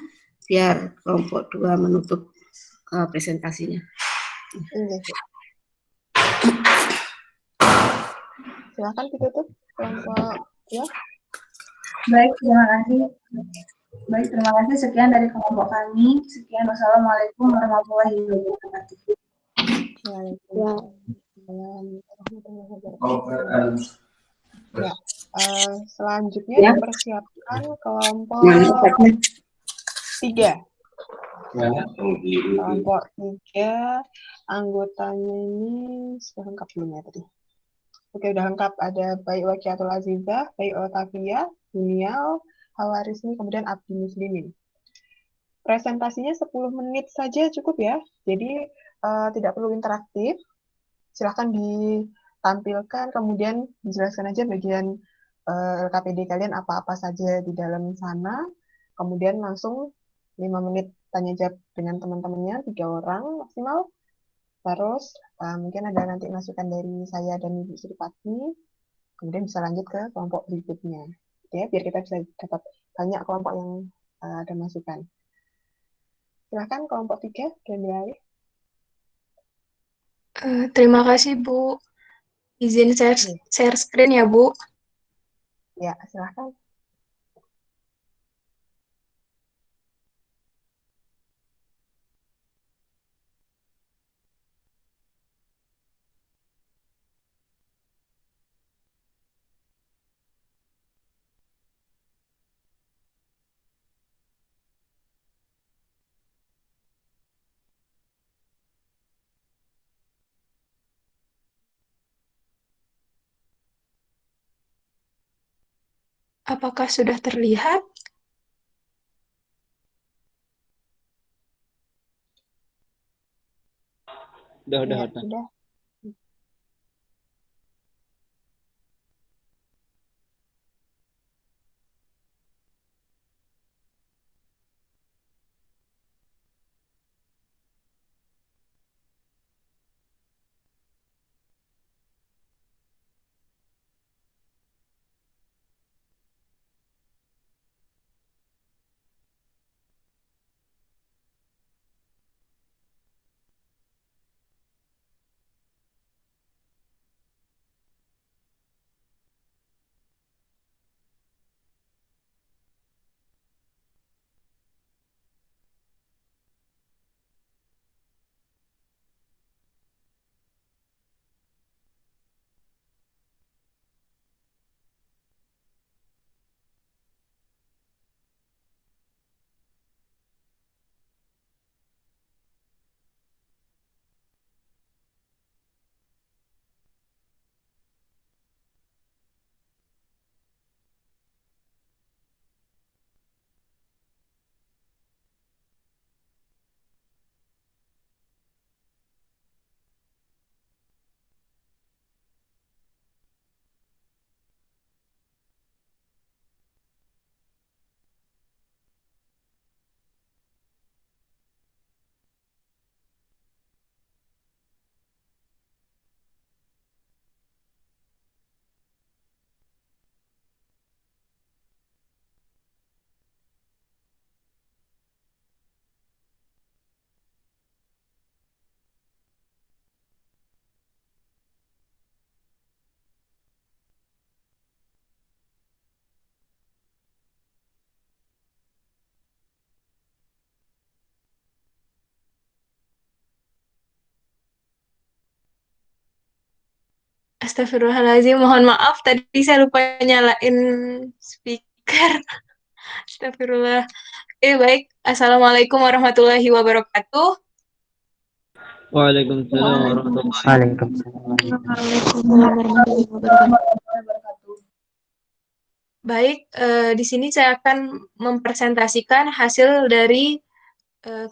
biar kelompok 2 menutup presentasinya. Silakan ditutup kelompok 2. Baik, terima kasih. Baik, terima kasih. Sekian dari kelompok kami. Sekian, wassalamualaikum warahmatullahi wabarakatuh. Ya, selanjutnya Ya. dipersiapkan kelompok 3. Kelompok 3 anggotanya ini sudah lengkap belum ya tadi? Oke, udah lengkap. Ada Baik Wakiatul Azizah, Baik Otavia, Dunial, Hawarismi, kemudian Abdi Muslimin. Presentasinya 10 menit saja cukup ya. Jadi tidak perlu interaktif. Silahkan ditampilkan, kemudian dijelaskan aja bagian LKPD kalian apa-apa saja di dalam sana. Kemudian langsung 5 menit tanya jawab dengan teman-temannya, 3 orang maksimal. Terus mungkin ada nanti masukan dari saya dan Ibu Suripati. Kemudian bisa lanjut ke kelompok berikutnya. Ya, biar kita bisa dapat banyak kelompok yang ada masukan. Silahkan kelompok 3, Daniel. Terima kasih, Bu. Izin share screen ya, Bu. Ya, silahkan. Apakah sudah terlihat? Udah. Astagfirullahaladzim, mohon maaf tadi saya lupa nyalain speaker. Astagfirullah. Baik. Assalamualaikum warahmatullahi wabarakatuh. Waalaikumsalam warahmatullahi wabarakatuh. Baik, di sini saya akan mempresentasikan hasil dari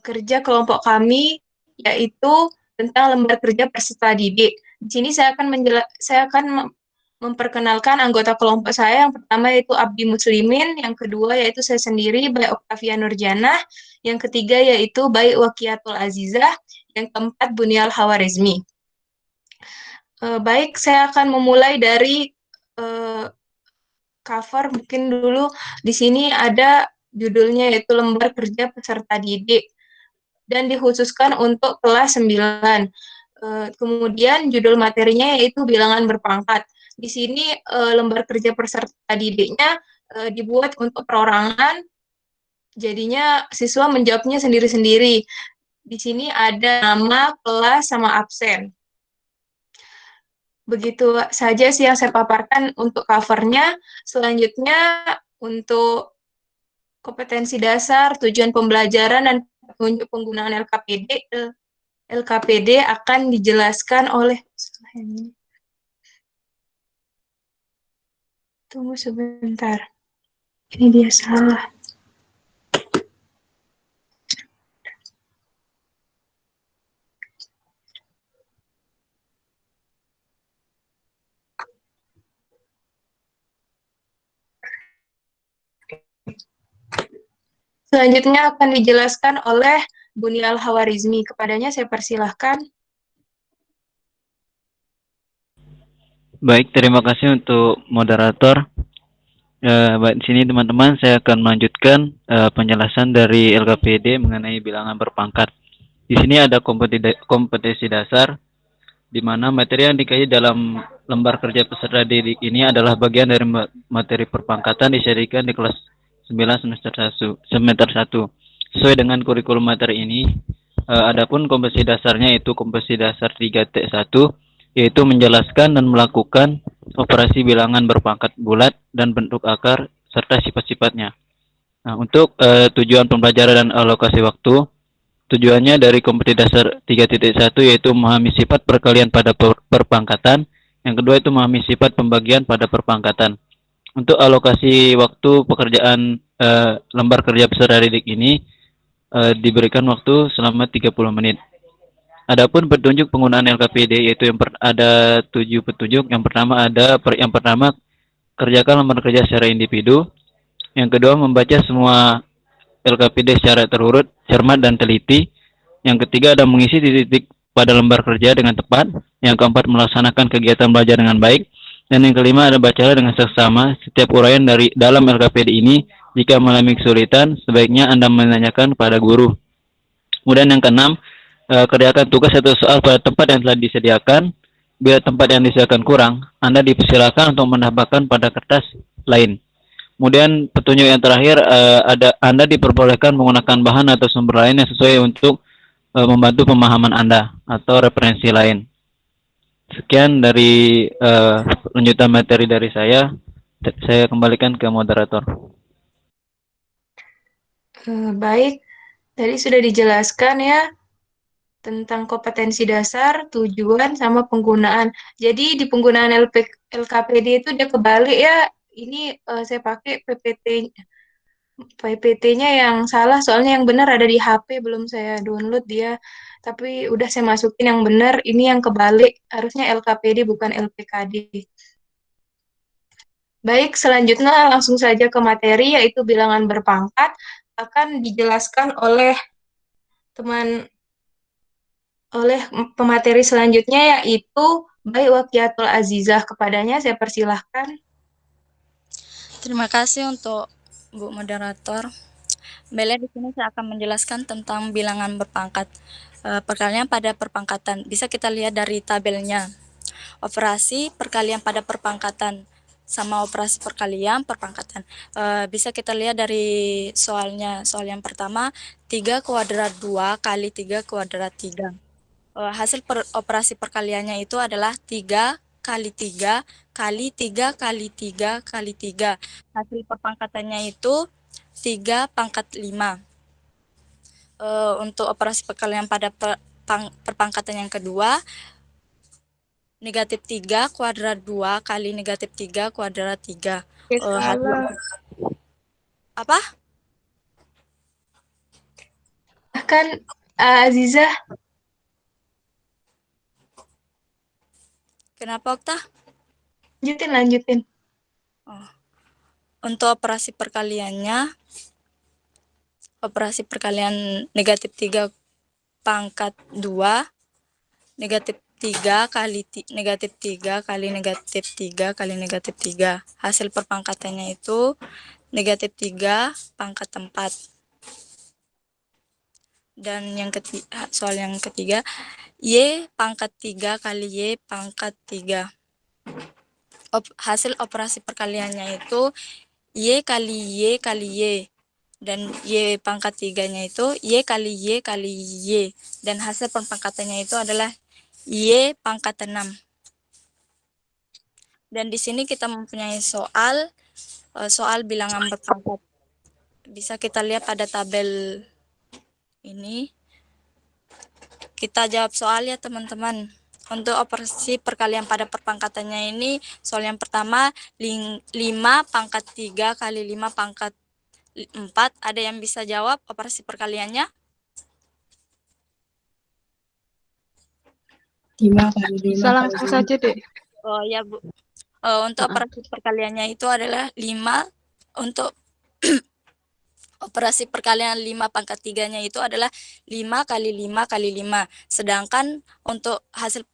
kerja kelompok kami, yaitu tentang lembar kerja peserta didik. Di sini saya akan memperkenalkan anggota kelompok saya. Yang pertama yaitu Abdi Muslimin, yang kedua yaitu saya sendiri, Baik Oktavia Nurjanah, yang ketiga yaitu Baik Wakiatul Azizah, yang keempat Bunial Hawarizmi. Baik, saya akan memulai dari cover mungkin dulu. Di sini ada judulnya yaitu lembar kerja peserta didik dan dikhususkan untuk kelas 9. Kemudian judul materinya yaitu bilangan berpangkat. Di sini lembar kerja peserta didiknya dibuat untuk perorangan, jadinya siswa menjawabnya sendiri-sendiri. Di sini ada nama, kelas, sama absen. Begitu saja sih yang saya paparkan untuk covernya. Selanjutnya untuk kompetensi dasar, tujuan pembelajaran, dan petunjuk penggunaan LKPD akan dijelaskan oleh... Tunggu sebentar. Ini dia salah. Selanjutnya akan dijelaskan oleh Bunial Hawarizmi. Kepadanya saya persilahkan. Baik, terima kasih untuk moderator. Baik, di sini teman-teman saya akan melanjutkan penjelasan dari LKPD mengenai bilangan berpangkat. Di sini ada kompetensi dasar, di mana materi yang dikaji dalam lembar kerja peserta didik ini adalah bagian dari materi perpangkatan disajikan di kelas 9 semester 1. Sesuai dengan kurikulum materi ini, adapun kompetensi dasarnya itu kompetensi dasar 3T1, yaitu menjelaskan dan melakukan operasi bilangan berpangkat bulat dan bentuk akar serta sifat-sifatnya. Nah, untuk tujuan pembelajaran dan alokasi waktu, tujuannya dari kompetensi dasar 3.1 yaitu memahami sifat perkalian pada perpangkatan. Yang kedua itu memahami sifat pembagian pada perpangkatan. Untuk alokasi waktu pekerjaan lembar kerja peserta didik ini diberikan waktu selama 30 menit. Adapun petunjuk penggunaan LKPD yaitu ada 7 petunjuk. Yang pertama kerjakan lembar kerja secara individu. Yang kedua membaca semua LKPD secara terurut, cermat dan teliti. Yang ketiga ada mengisi titik-titik pada lembar kerja dengan tepat. Yang keempat melaksanakan kegiatan belajar dengan baik. Dan yang kelima ada bacalah dengan seksama. Setiap uraian dari dalam LKPD ini jika mengalami kesulitan sebaiknya Anda menanyakan pada guru. Kemudian yang keenam, kerjakan tugas atau soal pada tempat yang telah disediakan. Bila tempat yang disediakan kurang, Anda dipersilakan untuk menambahkan pada kertas lain. Kemudian petunjuk yang terakhir, Anda diperbolehkan menggunakan bahan atau sumber lain yang sesuai untuk membantu pemahaman Anda atau referensi lain. Sekian dari lanjutan materi dari saya. Saya kembalikan ke moderator. Baik, tadi sudah dijelaskan ya tentang kompetensi dasar, tujuan, sama penggunaan. Jadi di penggunaan LKPD itu dia kebalik ya. Ini saya pakai PPT-nya yang salah, soalnya yang benar ada di HP, belum saya download dia. Tapi udah saya masukin yang benar, ini yang kebalik. Harusnya LKPD bukan LPKD. Baik, selanjutnya langsung saja ke materi, yaitu bilangan berpangkat. Akan dijelaskan oleh pemateri selanjutnya, yaitu Baik Wakiatul Azizah. Kepadanya saya persilahkan. Terima kasih untuk Bu Moderator. Bella di sini saya akan menjelaskan tentang bilangan berpangkat. Perkalian pada perpangkatan. Bisa kita lihat dari tabelnya. Operasi perkalian pada perpangkatan sama operasi perkalian perpangkatan. Bisa kita lihat dari soalnya. Soal yang pertama, 3 kuadrat 2 kali 3 kuadrat 3. Hasil operasi perkaliannya itu adalah 3 kali 3 kali 3 kali 3 kali 3. Hasil perpangkatannya itu 3 pangkat 5. Untuk operasi perkalian pada perpangkatan yang kedua, negatif 3 kuadrat 2 kali negatif 3 kuadrat 3. Hasil apa? Bahkan Azizah. Kenapa, Okta? Lanjutin. Untuk operasi perkaliannya, operasi perkalian negatif 3 pangkat 2, negatif 3 kali negatif 3 kali negatif 3 kali negatif 3. Hasil perpangkatannya itu negatif 3 pangkat 4. Dan yang ketiga, soal yang ketiga, Y pangkat 3 kali Y pangkat 3. Hasil operasi perkaliannya itu Y kali Y kali Y. Dan Y pangkat 3-nya itu Y kali Y kali Y. Dan hasil perpangkatannya itu adalah Y pangkat 6. Dan di sini kita mempunyai soal bilangan berpangkat. Bisa kita lihat pada tabel ini. Kita jawab soal ya teman-teman. Untuk operasi perkalian pada perpangkatannya ini, soal yang pertama 5 pangkat 3 kali 5 pangkat 4. Ada yang bisa jawab operasi perkaliannya? 5 kali 5 Bisa langsung saja, Dek. Oh ya, Bu. Untuk operasi perkaliannya itu adalah 5. Untuk operasi perkalian 5 pangkat 3-nya itu adalah 5 kali 5 kali 5. Sedangkan untuk hasil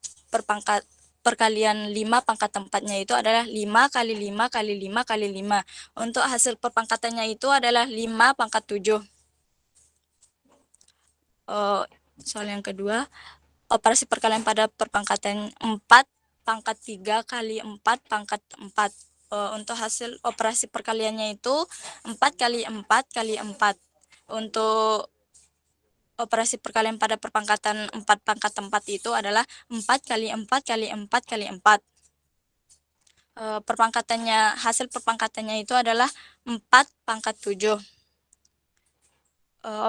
perkalian 5 pangkat 4-nya itu adalah 5 kali 5 kali 5 kali 5. Untuk hasil perpangkatannya itu adalah 5 pangkat 7. Soal yang kedua, operasi perkalian pada perpangkatan 4 pangkat 3 kali 4 pangkat 4. Untuk hasil operasi perkaliannya itu 4 kali 4 kali 4. Untuk operasi perkalian pada perpangkatan 4 pangkat 4 itu adalah 4 kali 4 kali 4 kali 4. Hasil perpangkatannya itu adalah 4 pangkat 7.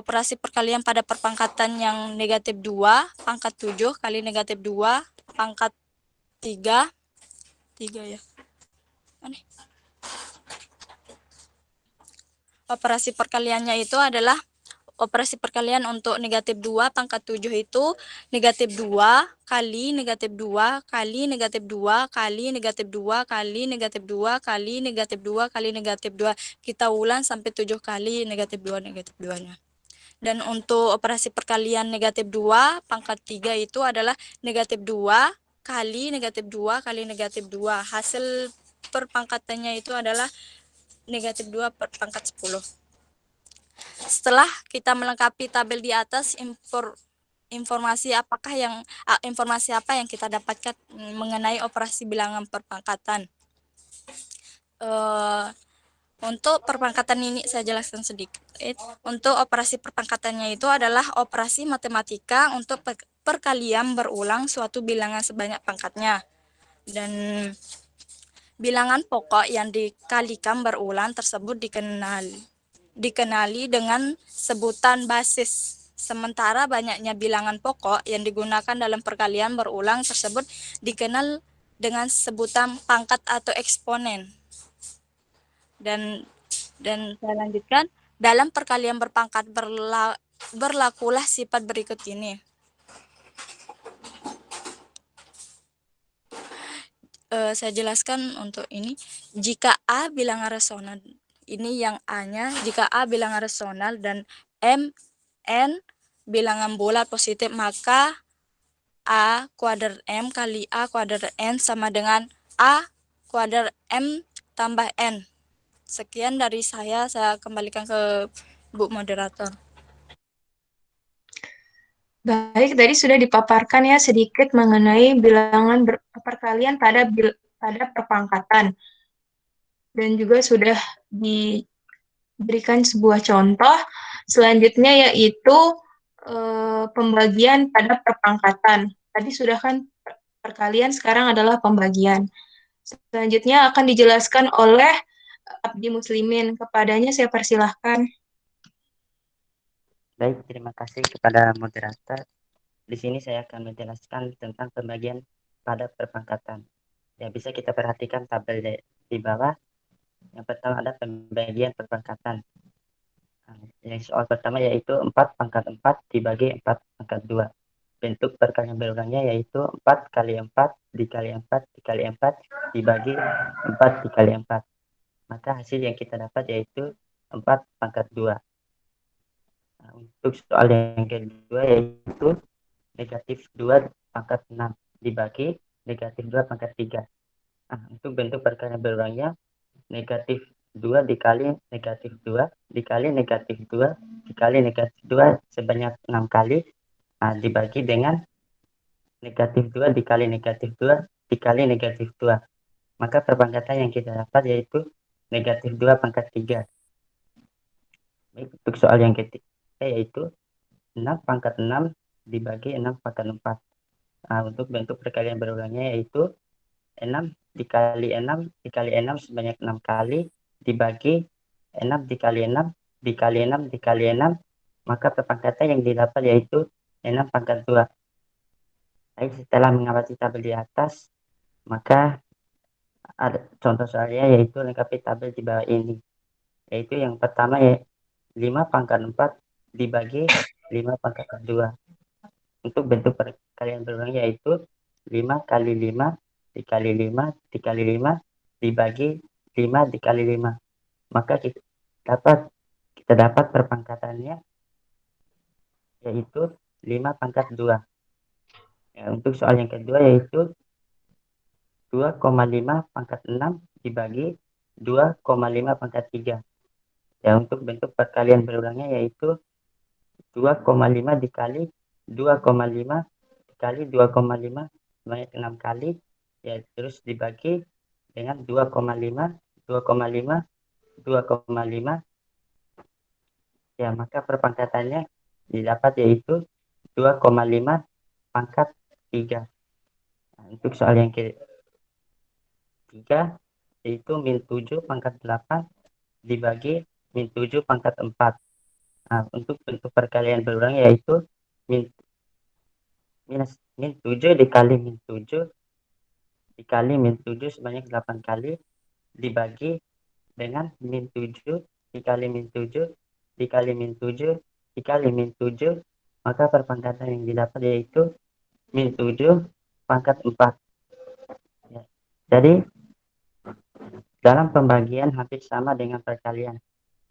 Operasi perkalian pada perpangkatan yang negatif 2 pangkat 7 kali negatif 2 pangkat 3 ya. Operasi perkaliannya itu adalah operasi perkalian untuk negatif 2 pangkat 7 itu negatif 2 kali negatif 2 kali negatif 2 kali negatif 2 kali negatif 2 kali negatif 2 kali negatif 2. Kita ulang sampai 7 kali negatif 2-nya. Dan untuk operasi perkalian negatif 2 pangkat 3 itu adalah negatif 2 kali negatif 2 kali negatif 2. Hasil perpangkatannya itu adalah negatif 2 per pangkat 10. Setelah kita melengkapi tabel di atas, informasi apa yang kita dapatkan mengenai operasi bilangan perpangkatan. Untuk perpangkatan ini saya jelaskan sedikit. Untuk operasi perpangkatannya itu adalah operasi matematika untuk perkalian berulang suatu bilangan sebanyak pangkatnya. Dan bilangan pokok yang dikalikan berulang tersebut dikenali dengan sebutan basis. Sementara banyaknya bilangan pokok yang digunakan dalam perkalian berulang tersebut dikenal dengan sebutan pangkat atau eksponen. Dan saya lanjutkan, dalam perkalian berpangkat berlakulah sifat berikut ini. Saya jelaskan untuk ini. Jika A bilangan rasional, ini yang A-nya, jika A bilangan rasional dan N bilangan bulat positif, maka A kuadrat M kali A kuadrat N sama dengan A kuadrat M tambah N. Sekian dari saya kembalikan ke Bu Moderator. Baik, tadi sudah dipaparkan ya sedikit mengenai bilangan perkalian pada perpangkatan. Dan juga sudah diberikan sebuah contoh. Selanjutnya yaitu pembagian pada perpangkatan. Tadi sudah kan perkalian, sekarang adalah pembagian. Selanjutnya akan dijelaskan oleh Abdi Muslimin. Kepadanya saya persilahkan. Baik, terima kasih kepada moderator. Di sini saya akan menjelaskan tentang pembagian pada perpangkatan. Ya, bisa kita perhatikan tabel di bawah. Yang pertama ada pembagian perpangkatan. Yang soal pertama yaitu 4 pangkat 4 dibagi 4 pangkat 2. Bentuk perkalian berulangnya yaitu 4 kali 4 dikali 4 dikali 4 dibagi 4 dikali 4. Maka hasil yang kita dapat yaitu 4 pangkat 2. Nah, untuk soal yang kedua yaitu negatif 2 pangkat 6 dibagi negatif 2 pangkat 3. Nah, untuk bentuk perkalian berulangnya negatif 2 dikali negatif 2 dikali negatif 2 dikali negatif 2 sebanyak 6 kali. Nah, dibagi dengan negatif 2 dikali negatif 2 dikali negatif 2. Maka perpangkatan yang kita dapat yaitu negatif 2 pangkat 3. Baik, untuk soal yang ketiga yaitu 6 pangkat 6 dibagi 6 pangkat 4. Nah, untuk bentuk perkalian berulangnya yaitu 6 dikali 6 dikali 6 sebanyak 6 kali dibagi 6 dikali 6 dikali 6 dikali 6. Maka perpangkatan yang didapat yaitu 6 pangkat 2. Baik, setelah mengamati tabel di atas, maka ada contoh soalnya yaitu lengkapi tabel di bawah ini. Yaitu yang pertama ya 5 pangkat 4 dibagi 5 pangkat 2. Untuk bentuk perkalian berulang yaitu 5 kali 5 dikali 5 dikali 5 dibagi 5 dikali 5. Maka kita dapat perpangkatannya yaitu 5 pangkat 2. Ya, untuk soal yang kedua yaitu 2,5 pangkat 6 dibagi 2,5 pangkat 3. Ya, untuk bentuk perkalian berulangnya yaitu 2,5 dikali 2,5 dikali 2,5 sebanyak 6 kali. Ya, terus dibagi dengan 2,5 2,5 2,5. Ya, maka perpangkatannya didapat yaitu 2,5 pangkat 3. Nah, untuk soal yang ketiga yaitu min 7 pangkat 8 dibagi min 7 pangkat 4. Nah, untuk bentuk perkalian berulang yaitu min 7 dikali min 7 dikali min 7 sebanyak 8 kali dibagi dengan min 7 dikali min 7 dikali min 7 dikali min 7. Maka perpangkatan yang didapat yaitu min 7 pangkat 4. Ya. Jadi dalam pembagian hampir sama dengan perkalian.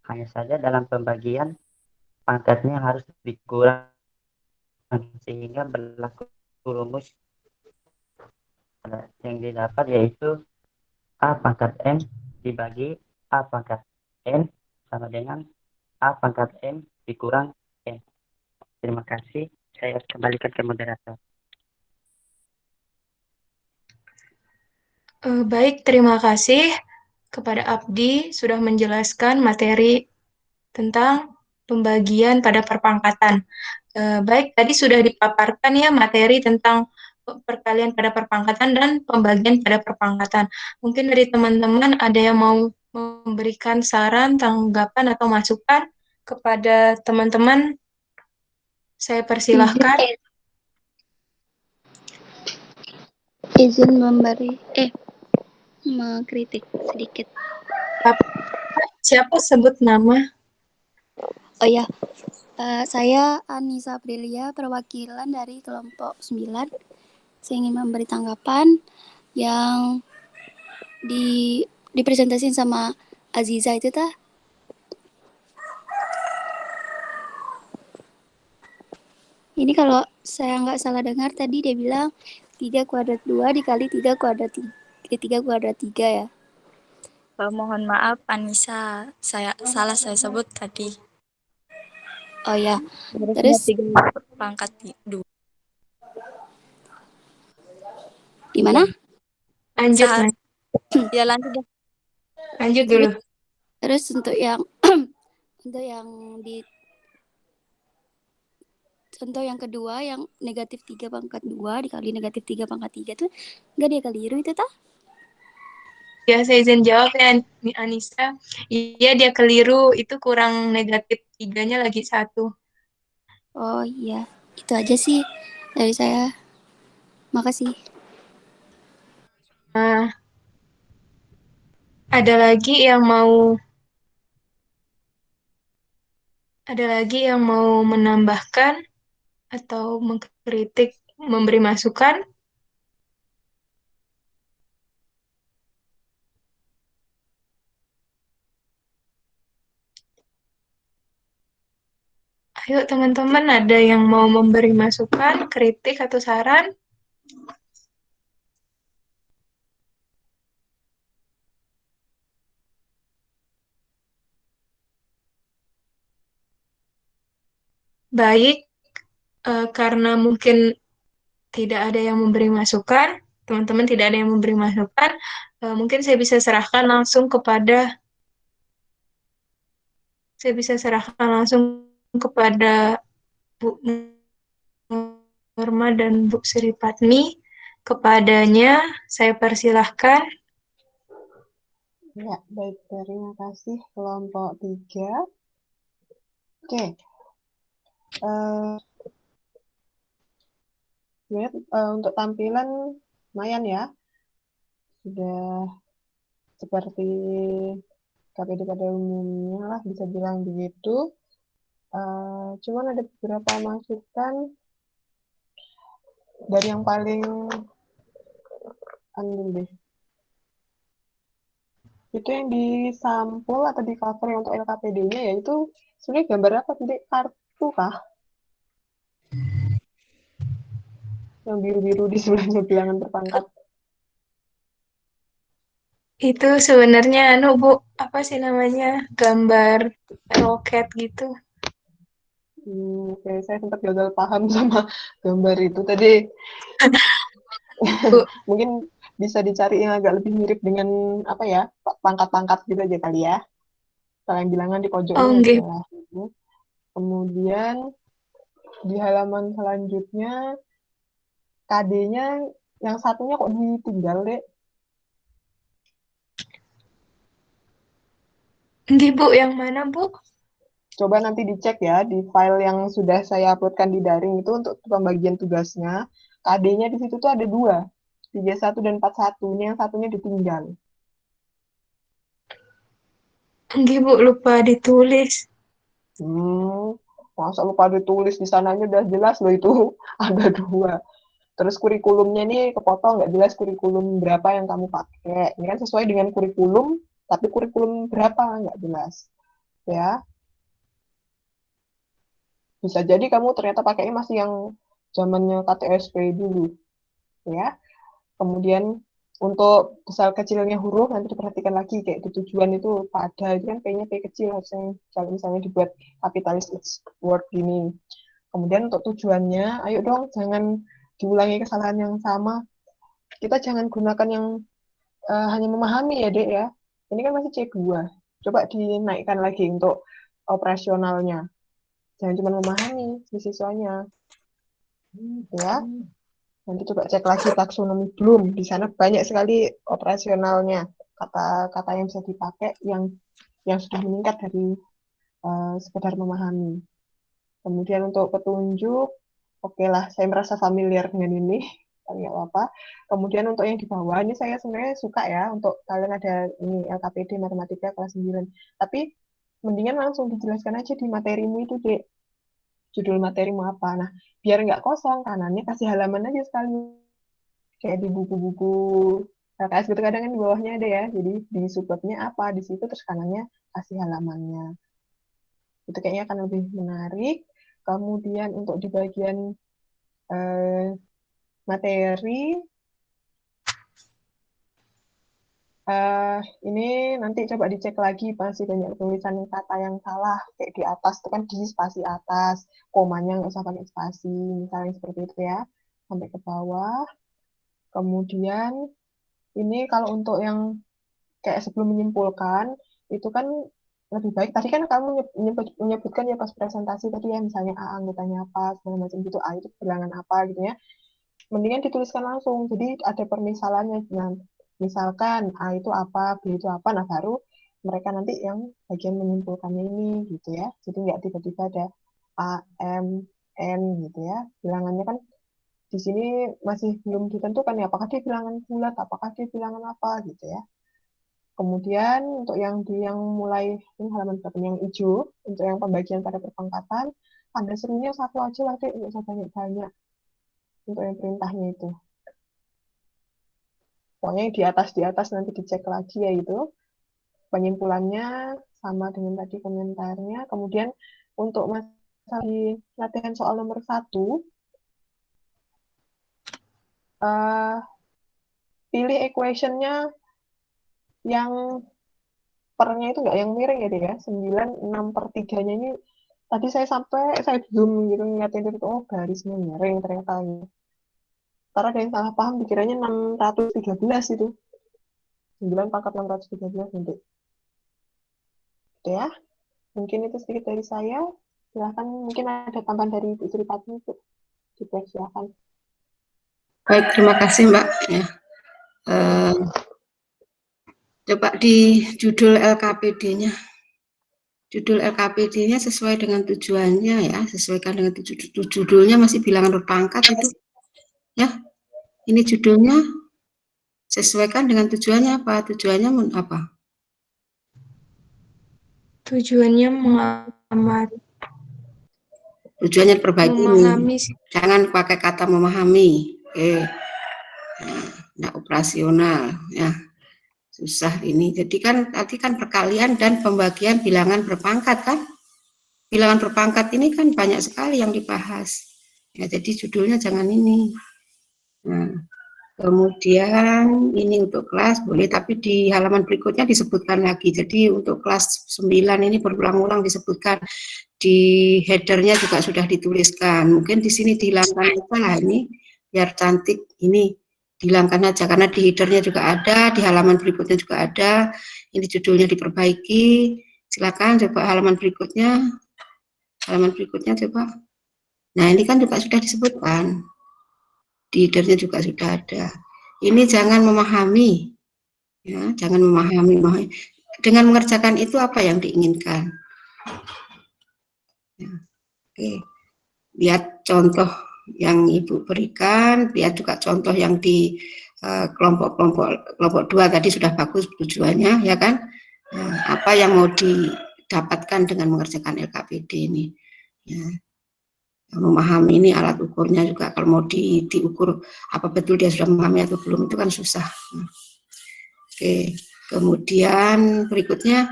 Hanya saja dalam pembagian pangkatnya harus dikurang sehingga berlaku rumus yang didapat yaitu A pangkat M dibagi A pangkat N sama dengan A pangkat M dikurang N. Terima kasih. Saya kembalikan ke moderator. Baik, terima kasih kepada Abdi sudah menjelaskan materi tentang pembagian pada perpangkatan. Baik, tadi sudah dipaparkan ya materi tentang perkalian pada perpangkatan dan pembagian pada perpangkatan. Mungkin dari teman-teman ada yang mau memberikan saran, tanggapan, atau masukan kepada teman-teman. Saya persilahkan. Izin mengkritik sedikit. Siapa sebut nama? Oh ya, saya Anissa Aprilia, perwakilan dari kelompok 9. Saya ingin memberi tanggapan yang dipresentasiin sama Aziza itu tah. Ini kalau saya nggak salah dengar tadi dia bilang 3 kuadrat 2 dikali 3 kuadrat 3 ya. Mohon maaf Anissa, saya sebut tadi. Oh ya, terus 3 pangkat 2. Di mana? Lanjut. Ya lanjut deh. Lanjut dulu. Terus untuk yang contoh yang kedua yang negatif 3 pangkat 2 dikali negatif 3 pangkat 3 tuh nggak dia keliru itu tah? Ya, saya izin jawab ya, Anissa. Iya, dia keliru. Itu kurang negatif 3-nya lagi 1. Oh iya, itu aja sih dari saya. Makasih. Nah, ada lagi yang mau menambahkan atau mengkritik, memberi masukan? Ayo teman-teman, ada yang mau memberi masukan, kritik, atau saran? Baik, karena mungkin tidak ada yang memberi masukan, teman-teman tidak ada yang memberi masukan, mungkin saya bisa serahkan langsung kepada Bu Norma dan Bu Sri Patmi. Kepadanya saya persilahkan. Ya, baik. Terima kasih kelompok 3. Oke. Untuk tampilan lumayan ya. Sudah seperti KPD pada umumnya lah, bisa bilang begitu. Cuman ada beberapa masukan dari yang paling deh. Itu yang di sampul atau di cover yang untuk LKPD-nya ya itu sebenarnya gambar apa sih? Kartu kah? Yang biru-biru di sebelahnya bilangan berpangkat. Itu sebenarnya Bu, apa sih namanya? Gambar roket gitu. Oke, saya sempat gagal paham sama gambar itu tadi. Mungkin bisa dicari yang agak lebih mirip dengan apa ya, pangkat-pangkat gitu aja kali ya. Kalian bilangan di pojoknya adalah itu. Kemudian di halaman selanjutnya KD-nya yang satunya kok ditinggal, Dek? Nggih, Bu, yang mana, Bu? Coba nanti dicek ya di file yang sudah saya uploadkan di daring itu untuk pembagian tugasnya. KD-nya di situ tuh ada 2, 31 dan 41. Ini yang satunya ditinggal. Nggih, Bu, lupa ditulis. Masa lupa ditulis, di sananya udah jelas loh itu ada 2. Terus kurikulumnya ini kepotong, nggak jelas kurikulum berapa yang kamu pakai. Ini kan sesuai dengan kurikulum, tapi kurikulum berapa nggak jelas. Ya, bisa jadi kamu ternyata pakainya masih yang zamannya KTSP dulu. Ya, kemudian untuk besar kecilnya huruf nanti diperhatikan lagi kayak di tujuan itu pada itu kan P-nya P kecil harusnya kalau misalnya dibuat kapitalis word gini. Kemudian untuk tujuannya, ayo dong jangan diulangi kesalahan yang sama. Kita jangan gunakan yang hanya memahami ya, Dek ya. Ini kan masih C2. Coba dinaikkan lagi untuk operasionalnya. Jangan cuma memahami si siswanya. Ya. Nanti coba cek lagi taksonomi belum. Di sana banyak sekali operasionalnya. Kata-kata yang bisa dipakai yang sudah meningkat dari sekedar memahami. Kemudian untuk petunjuk, oke lah, saya merasa familiar dengan ini. Nggak apa-apa. Kemudian untuk yang di bawah, ini saya sebenarnya suka ya, untuk kalian ada ini LKPD Matematika kelas 9. Tapi mendingan langsung dijelaskan aja di materimu itu, Dek. Judul materimu apa. Nah, biar nggak kosong, kanannya kasih halaman aja sekali. Kayak di buku-buku LKS gitu kadang kan di bawahnya ada ya. Jadi di subbabnya apa, di situ terus kanannya kasih halamannya. Itu kayaknya akan lebih menarik. Kemudian untuk di bagian materi, ini nanti coba dicek lagi, masih banyak tulisan kata yang salah. Kayak di atas itu kan di spasi atas, komanya nggak usah pakai spasi, misalnya seperti itu ya. Sampai ke bawah. Kemudian ini kalau untuk yang kayak sebelum menyimpulkan, itu kan lebih baik. Tadi kan kamu menyebutkan ya pas presentasi tadi ya, misalnya A anggotanya apa, segala macam gitu, A itu bilangan apa gitu ya. Mendingan dituliskan langsung, jadi ada permisalannya. Nah, misalkan A itu apa, B itu apa, nah baru mereka nanti yang bagian menyimpulkannya ini gitu ya. Jadi nggak tiba-tiba ada A, M, N gitu ya. Bilangannya kan di sini masih belum ditentukan ya, apakah dia bilangan bulat, apakah dia bilangan apa gitu ya. Kemudian untuk yang mulai ini halaman berapa yang hijau, untuk yang pembagian pada perpangkatan, Anda serunya satu aja lah deh, nggak usah banyak-banyak untuk yang perintahnya itu. Pokoknya di atas nanti dicek lagi ya itu penyimpulannya sama dengan tadi komentarnya. Kemudian untuk masalah di latihan soal nomor 1, pilih equation-nya yang pernya itu nggak yang miring ya deh ya, 9/6/3-nya ini tadi saya belum gitu ngeliatin itu, oh garisnya miring ternyata gitu. Karena ada yang salah paham dikiranya 613 itu. 9/613 nanti. Gitu ya. Mungkin itu sedikit dari saya. Silahkan, mungkin ada tambahan dari Ibu Sripati itu. Dipersilakan. Baik, terima kasih Mbak. Ya. Coba di judul LKPD-nya. Judul LKPD-nya sesuai dengan tujuannya ya, sesuaikan dengan judulnya masih bilangan berpangkat itu. Ya, ini judulnya sesuaikan dengan tujuannya apa? Tujuannya apa? Tujuannya mengamati. Tujuannya perbaiki. Memahami. Jangan pakai kata memahami. Oke. Nah, operasional ya. Susah ini. Jadi kan tadi kan perkalian dan pembagian bilangan berpangkat kan? Bilangan berpangkat ini kan banyak sekali yang dibahas. Ya, jadi judulnya jangan ini. Nah, kemudian ini untuk kelas boleh, tapi di halaman berikutnya disebutkan lagi. Jadi untuk kelas 9 ini berulang-ulang disebutkan, di headernya juga sudah dituliskan. Mungkin di sini dihilangkan aja lah ini, biar cantik. Ini dihilangkan aja karena di headernya juga ada, di halaman berikutnya juga ada. Ini judulnya diperbaiki. Silakan coba halaman berikutnya. Halaman berikutnya coba. Nah ini kan juga sudah disebutkan. Di headernya juga sudah ada. Ini jangan memahami, ya, jangan memahami. Dengan mengerjakan itu apa yang diinginkan? Ya, oke, lihat contoh yang Ibu berikan, lihat juga contoh yang di kelompok 2 tadi sudah bagus tujuannya, ya kan? Nah, apa yang mau didapatkan dengan mengerjakan LKPD ini? Ya. Memahami ini alat ukurnya juga, kalau mau diukur apa betul dia sudah memahami atau belum itu kan susah. Oke, kemudian berikutnya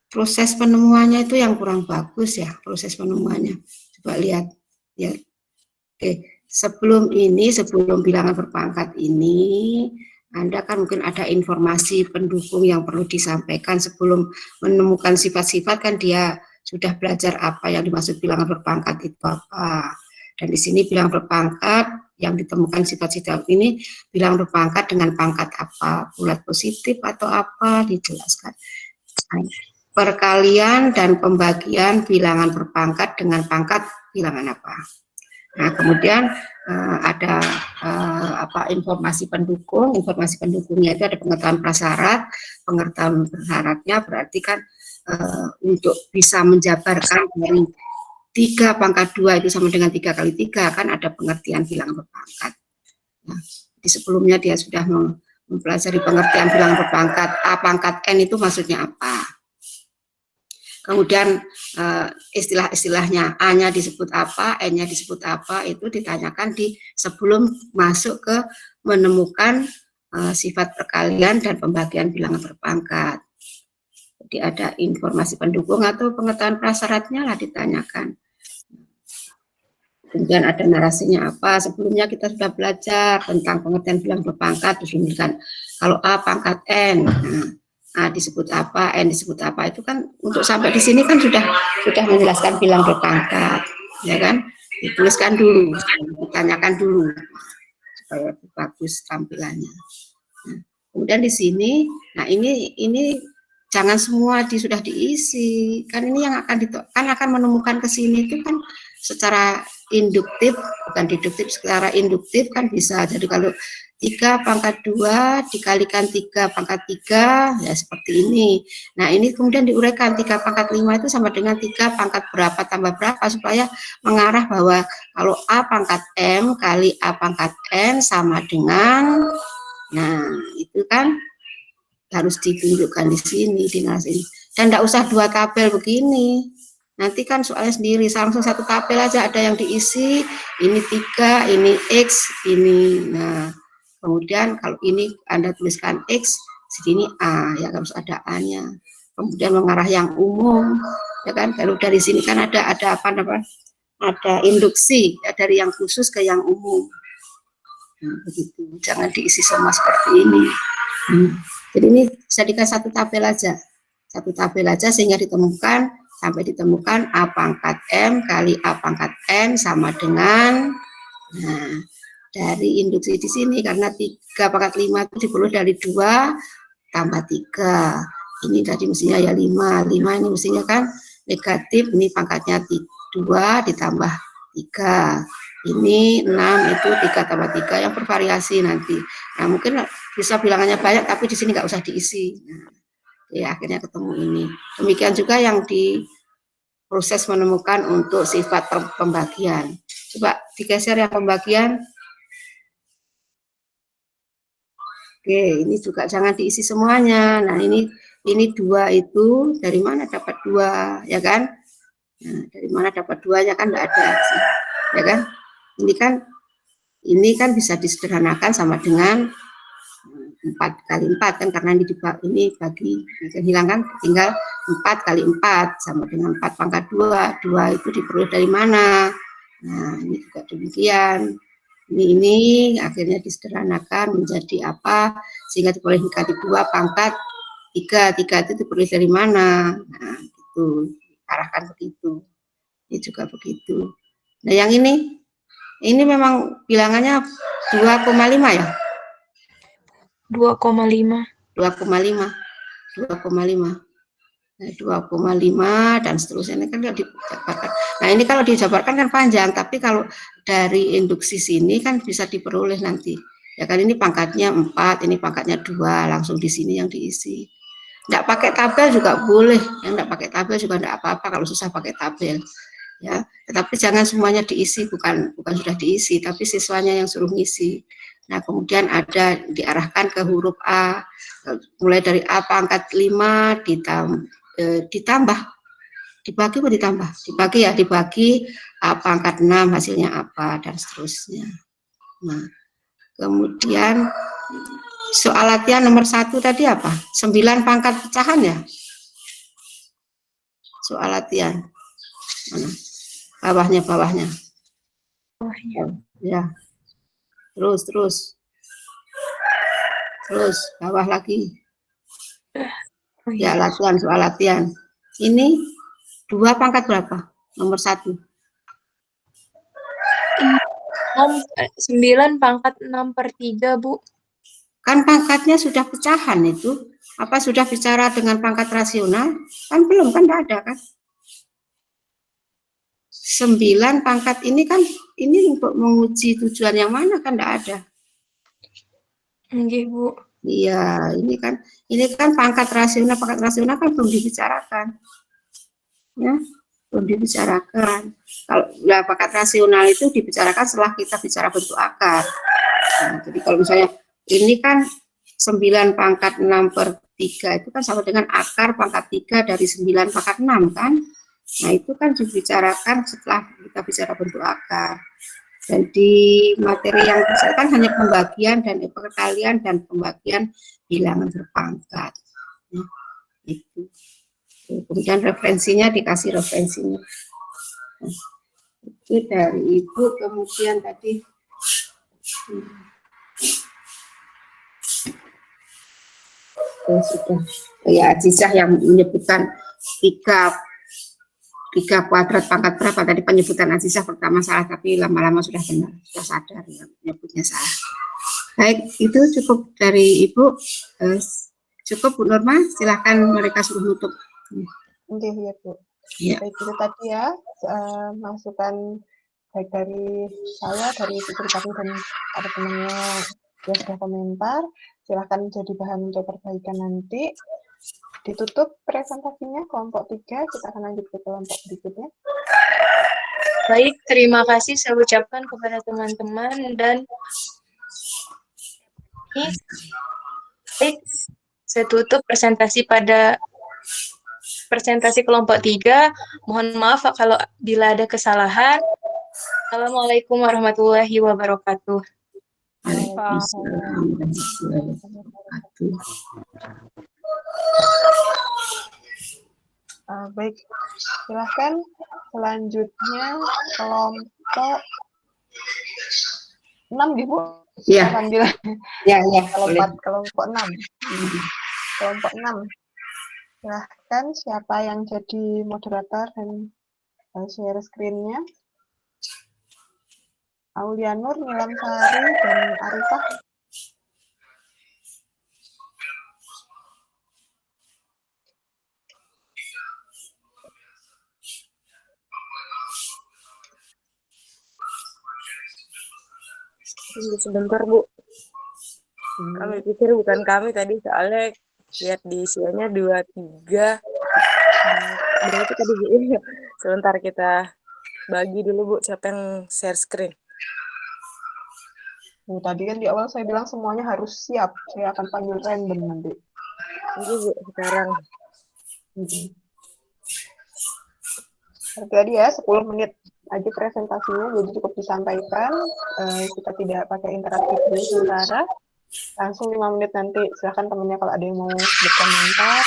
proses penemuannya itu yang kurang bagus ya, proses penemuannya. Coba lihat ya. Oke, sebelum bilangan berpangkat ini, Anda kan mungkin ada informasi pendukung yang perlu disampaikan sebelum menemukan sifat-sifat, kan dia sudah belajar apa yang dimaksud bilangan berpangkat itu apa. Dan di sini bilangan berpangkat yang ditemukan sifat-sifat ini, bilangan berpangkat dengan pangkat apa, bulat positif atau apa, dijelaskan. Perkalian dan pembagian bilangan berpangkat dengan pangkat bilangan apa. Nah, kemudian ada informasi pendukung. Informasi pendukungnya itu ada pengetahuan prasyarat. Pengetahuan prasyaratnya berarti kan untuk bisa menjabarkan dari 3/2 itu sama dengan 3 kali 3, kan ada pengertian bilangan berpangkat. Nah, di sebelumnya dia sudah mempelajari pengertian bilangan berpangkat. A pangkat N itu maksudnya apa. Kemudian istilah-istilahnya, A-nya disebut apa, N-nya disebut apa, itu ditanyakan sebelum masuk ke menemukan sifat perkalian dan pembagian bilangan berpangkat. Jadi ada informasi pendukung atau pengetahuan prasyaratnya lah ditanyakan. Kemudian ada narasinya apa, sebelumnya kita sudah belajar tentang pengertian bilangan berpangkat, disebutkan kalau A pangkat N, A disebut apa, N disebut apa, itu kan untuk sampai di sini kan sudah menjelaskan bilangan berpangkat, ya kan? Dituliskan dulu, ditanyakan dulu supaya bagus tampilannya. Nah, kemudian di sini, nah ini jangan semua sudah diisi. Kan ini yang akan menemukan ke sini itu kan secara induktif, bukan deduktif, secara induktif kan bisa. Jadi kalau 3 pangkat 2 dikalikan 3 pangkat 3, ya seperti ini. Nah, ini kemudian diuraikan 3 pangkat 5 itu sama dengan 3 pangkat berapa tambah berapa, supaya mengarah bahwa kalau A pangkat M kali A pangkat N sama dengan, nah itu kan harus ditunjukkan di sini, di sini. Dan tidak usah 2 tabel begini. Nanti kan soalnya sendiri, langsung 1 tabel aja, ada yang diisi, ini 3, ini X, ini. Nah, kemudian kalau ini Anda tuliskan X, segini A, ya harus ada A-nya. Kemudian mengarah yang umum, ya kan? Kalau dari sini kan ada apa namanya? Ada induksi, ya, dari yang khusus ke yang umum. Nah, begitu. Jangan diisi semua seperti ini. Jadi ini jadikan 1 tabel aja. 1 tabel aja sehingga ditemukan, sampai ditemukan A pangkat M kali A pangkat N sama dengan, nah, dari induksi di sini karena 3 pangkat 5 itu diperoleh dari 2 tambah 3. Ini tadi mestinya ya 5. 5 ini mestinya kan negatif, ini pangkatnya 2 ditambah 3. Ini 6 itu 3 tambah 3 yang bervariasi nanti. Nah, mungkin bisa bilangannya banyak tapi di sini nggak usah diisi. Nah, ya akhirnya ketemu ini. Demikian juga yang di proses menemukan untuk sifat pembagian. Coba digeser yang pembagian. Oke, ini juga jangan diisi semuanya. Nah, ini 2 itu dari mana dapat 2, ya kan? Nah, dari mana dapat 2-nya kan enggak ada, ya kan? Ini kan bisa disederhanakan sama dengan 4 kali 4 kan, karena ini bagi hilangkan tinggal 4 kali 4 sama dengan 4 pangkat 2. 2 itu diperoleh dari mana? Nah, ini juga demikian. Ini akhirnya disederhanakan menjadi apa sehingga diperoleh negatif 2 pangkat 3. 3 itu diperoleh dari mana? Nah, itu arahkan begitu. Ini juga begitu. Nah, yang ini memang bilangannya 2,5 ya? 2,5. 2,5. 2,5. Nah, 2,5 dan seterusnya ini kan dijabarkan. Nah, ini kalau dijabarkan kan panjang, tapi kalau dari induksi sini kan bisa diperoleh nanti. Ya kan ini pangkatnya 4, ini pangkatnya 2, langsung di sini yang diisi. Enggak pakai tabel juga boleh, yang enggak pakai tabel juga enggak apa-apa kalau susah pakai tabel. Ya, tetapi jangan semuanya diisi, bukan sudah diisi, tapi siswanya yang suruh ngisi. Nah, kemudian ada diarahkan ke huruf A, mulai dari A pangkat 5 ditambah, dibagi apa ditambah? Dibagi ya, dibagi A pangkat 6 hasilnya apa, dan seterusnya. Nah, kemudian soal latihan nomor 1 tadi apa? 9 pangkat pecahan ya? Soal latihan. Mana? Bawahnya. Ya. Terus bawah lagi. Ya, latihan, soal latihan. Ini 2 pangkat berapa? Nomor 1. 9 pangkat 6/3, Bu. Kan pangkatnya sudah pecahan itu. Apa sudah bicara dengan pangkat rasional? Kan belum, kan tidak ada kan? 9 pangkat ini kan, ini untuk menguji tujuan yang mana kan tidak ada. Nggih, Bu. Iya, ini kan pangkat rasional kan belum dibicarakan. Ya, belum dibicarakan. Kalau pangkat rasional itu dibicarakan setelah kita bicara bentuk akar. Nah, jadi kalau misalnya ini kan 9 pangkat 6/3 itu kan sama dengan akar pangkat 3 dari 9 pangkat 6 kan. Nah, itu kan dibicarakan setelah kita bicara bentuk akar. Dan di materi yang saya kan hanya pembagian dan perkalian dan pembagian bilangan berpangkat. Ya, itu. Kemudian referensinya dikasih referensinya. Nah, itu dari Ibu, kemudian tadi sudah ya Azizah yang menyebutkan 3 kuadrat pangkat berapa tadi, penyebutan Azizah pertama salah tapi lama-lama sudah benar, sudah sadar ya menyebutnya salah. Baik, itu cukup dari Ibu. Cukup Bu Norma, silakan mereka suruh nutup. Oke, ya Bu. Iya. Baik, itu tadi ya masukan baik dari saya, dari Bu Srikati dan ada temannya yang sudah komentar. Silahkan jadi bahan untuk perbaikan nanti. Ditutup presentasinya kelompok 3, kita akan lanjut ke kelompok berikutnya. Baik, terima kasih saya ucapkan kepada teman-teman dan baik, saya tutup presentasi kelompok 3. Mohon maaf kalau bila ada kesalahan. Assalamualaikum warahmatullahi wabarakatuh. Waalaikumsalam warahmatullahi wabarakatuh. Baik, silahkan selanjutnya kelompok 6 Bu. Iya. Panggil. Ya, Kelompok 6. Kelompok 6. Silahkan siapa yang jadi moderator dan share screen-nya. Aulia Nur, Nilam Sari, dan Arifah. Sebentar Bu. Kami pikir bukan kami tadi, soalnya lihat di isinya 23. Berarti tadi Bu. Sebentar kita bagi dulu Bu, siapa yang share screen. Tadi kan di awal saya bilang semuanya harus siap. Saya akan panggil random nanti. Ini Bu, sekarang. Tadi ya, 10 menit aja presentasinya, jadi cukup disampaikan. Kita tidak pakai interaktif dulu sementara. Langsung 5 menit nanti, silahkan temennya kalau ada yang mau berkomentar.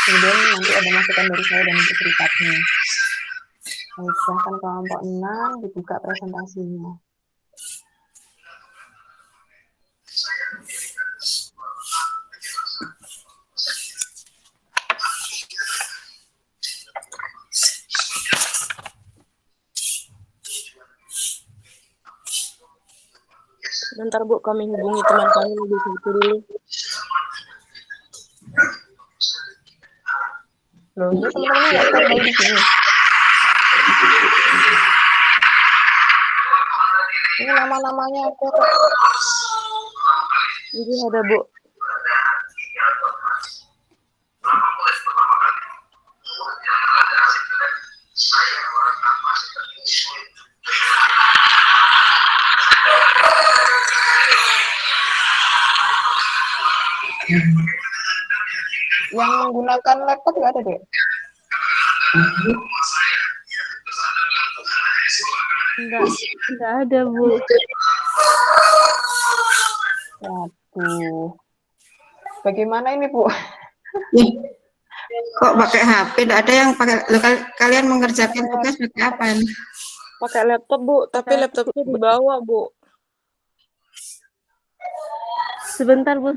Kemudian nanti ada masukan dari saya dan Ibu Srikati. Baik, silahkan kelompok 6 dibuka presentasinya. Bentar Bu, kami hubungi teman kami lebih satu dulu. Loh, ini teman-teman nggak tahu di sini. Ini nama-namanya apa? Ini ada Bu. Yang menggunakan laptop nggak ada deh? Enggak ada Bu. Waduh. Bagaimana ini Bu? Kok pakai HP? Tidak ada yang pakai. Kalian mengerjakan tugas pakai apa ini? Pakai laptop Bu, tapi laptopnya dibawa Bu. Sebentar Bu.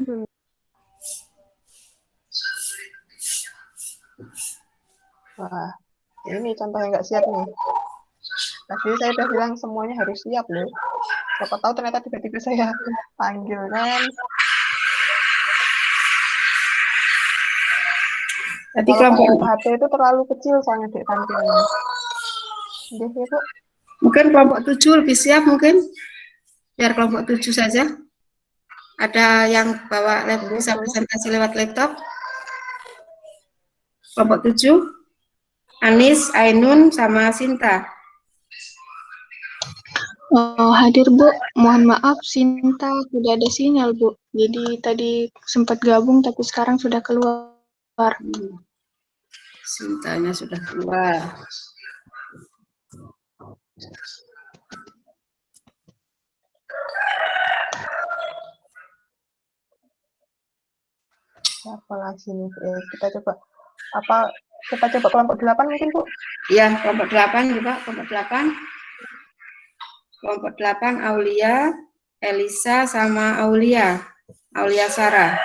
Wah, ini contoh yang nggak siap nih. Tadi saya udah bilang semuanya harus siap loh. Siapa tahu ternyata tiba-tiba saya panggil kan. Tadi kalau kelompok HP itu terlalu kecil soalnya Dek tampilnya. Oke, ya Bu. Mungkin kelompok 7 lebih siap mungkin. Biar kelompok 7 saja. Ada yang bawa bisa presentasi lewat laptop? Kelompok 7. Anis, Ainun, sama Sinta. Oh, hadir Bu. Mohon maaf, Sinta tidak ada sinyal Bu. Jadi tadi sempat gabung tapi sekarang sudah keluar. Sintanya sudah keluar. Apa lagi nih? Kita coba kelompok 8 mungkin Bu? Iya, kelompok 8 juga, kelompok 8. Kelompok 8 Aulia, Elisa sama Aulia Sarah.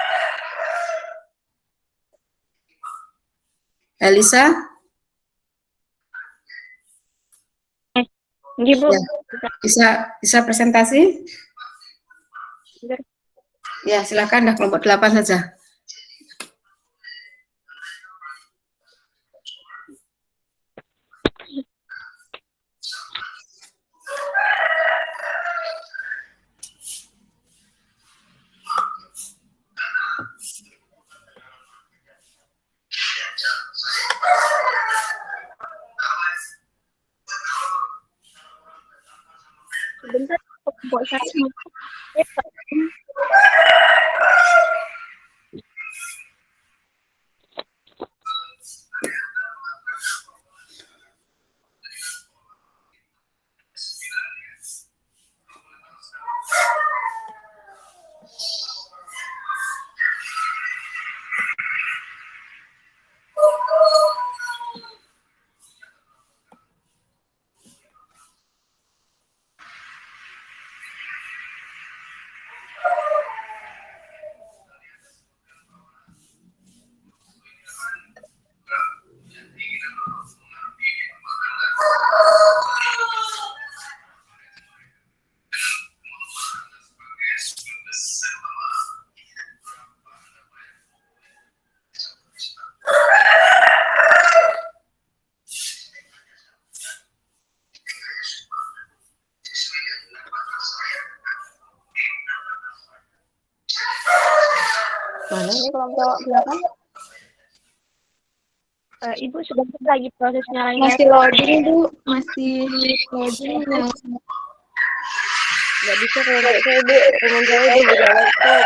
Elisa? Iya, Bu. Ya, bisa presentasi? Ya, silakan dah kelompok 8 saja. kelompok saya Mana ini kelompok 8? Ibu sudah lagi proses nyalain Masih loading, Bu. Masih loading. Nggak bisa kelompok saya, Bu. Teman saya udah buka laptop.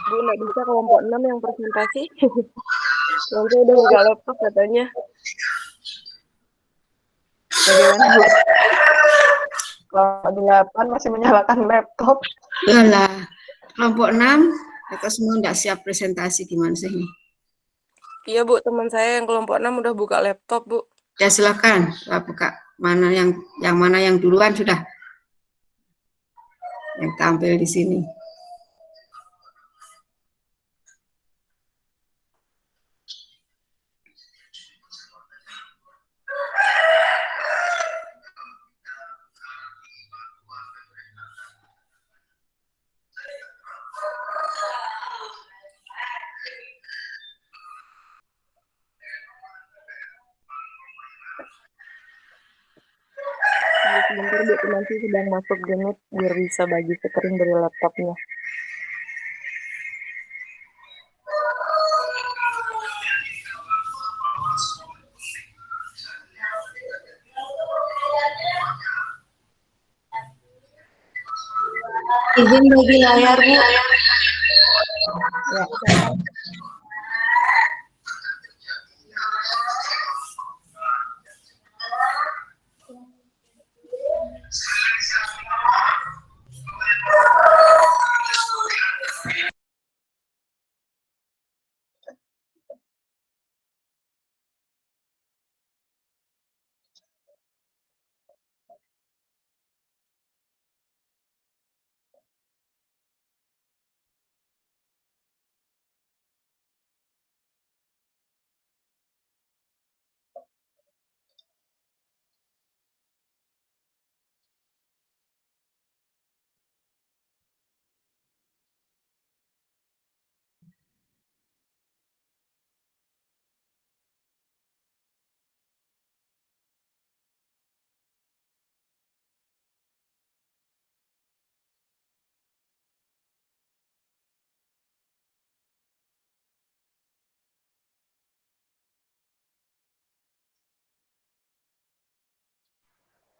Bu, nggak bisa kelompok 6 yang presentasi. Teman saya udah buka laptop katanya. Bagaimana, Bu? Kelompok 8 masih menyalakan laptop. Yalah, kelompok 6 mereka semua nggak siap presentasi, gimana sih ini? Iya, Bu, teman saya yang kelompok 6 udah buka laptop, Bu. Ya silakan, buka mana yang duluan sudah yang tampil di sini. Sebentar, Bu, teman saya sedang masuk genut biar bisa bagi screen dari laptopnya. Izin bagi layar, Bu. Ya.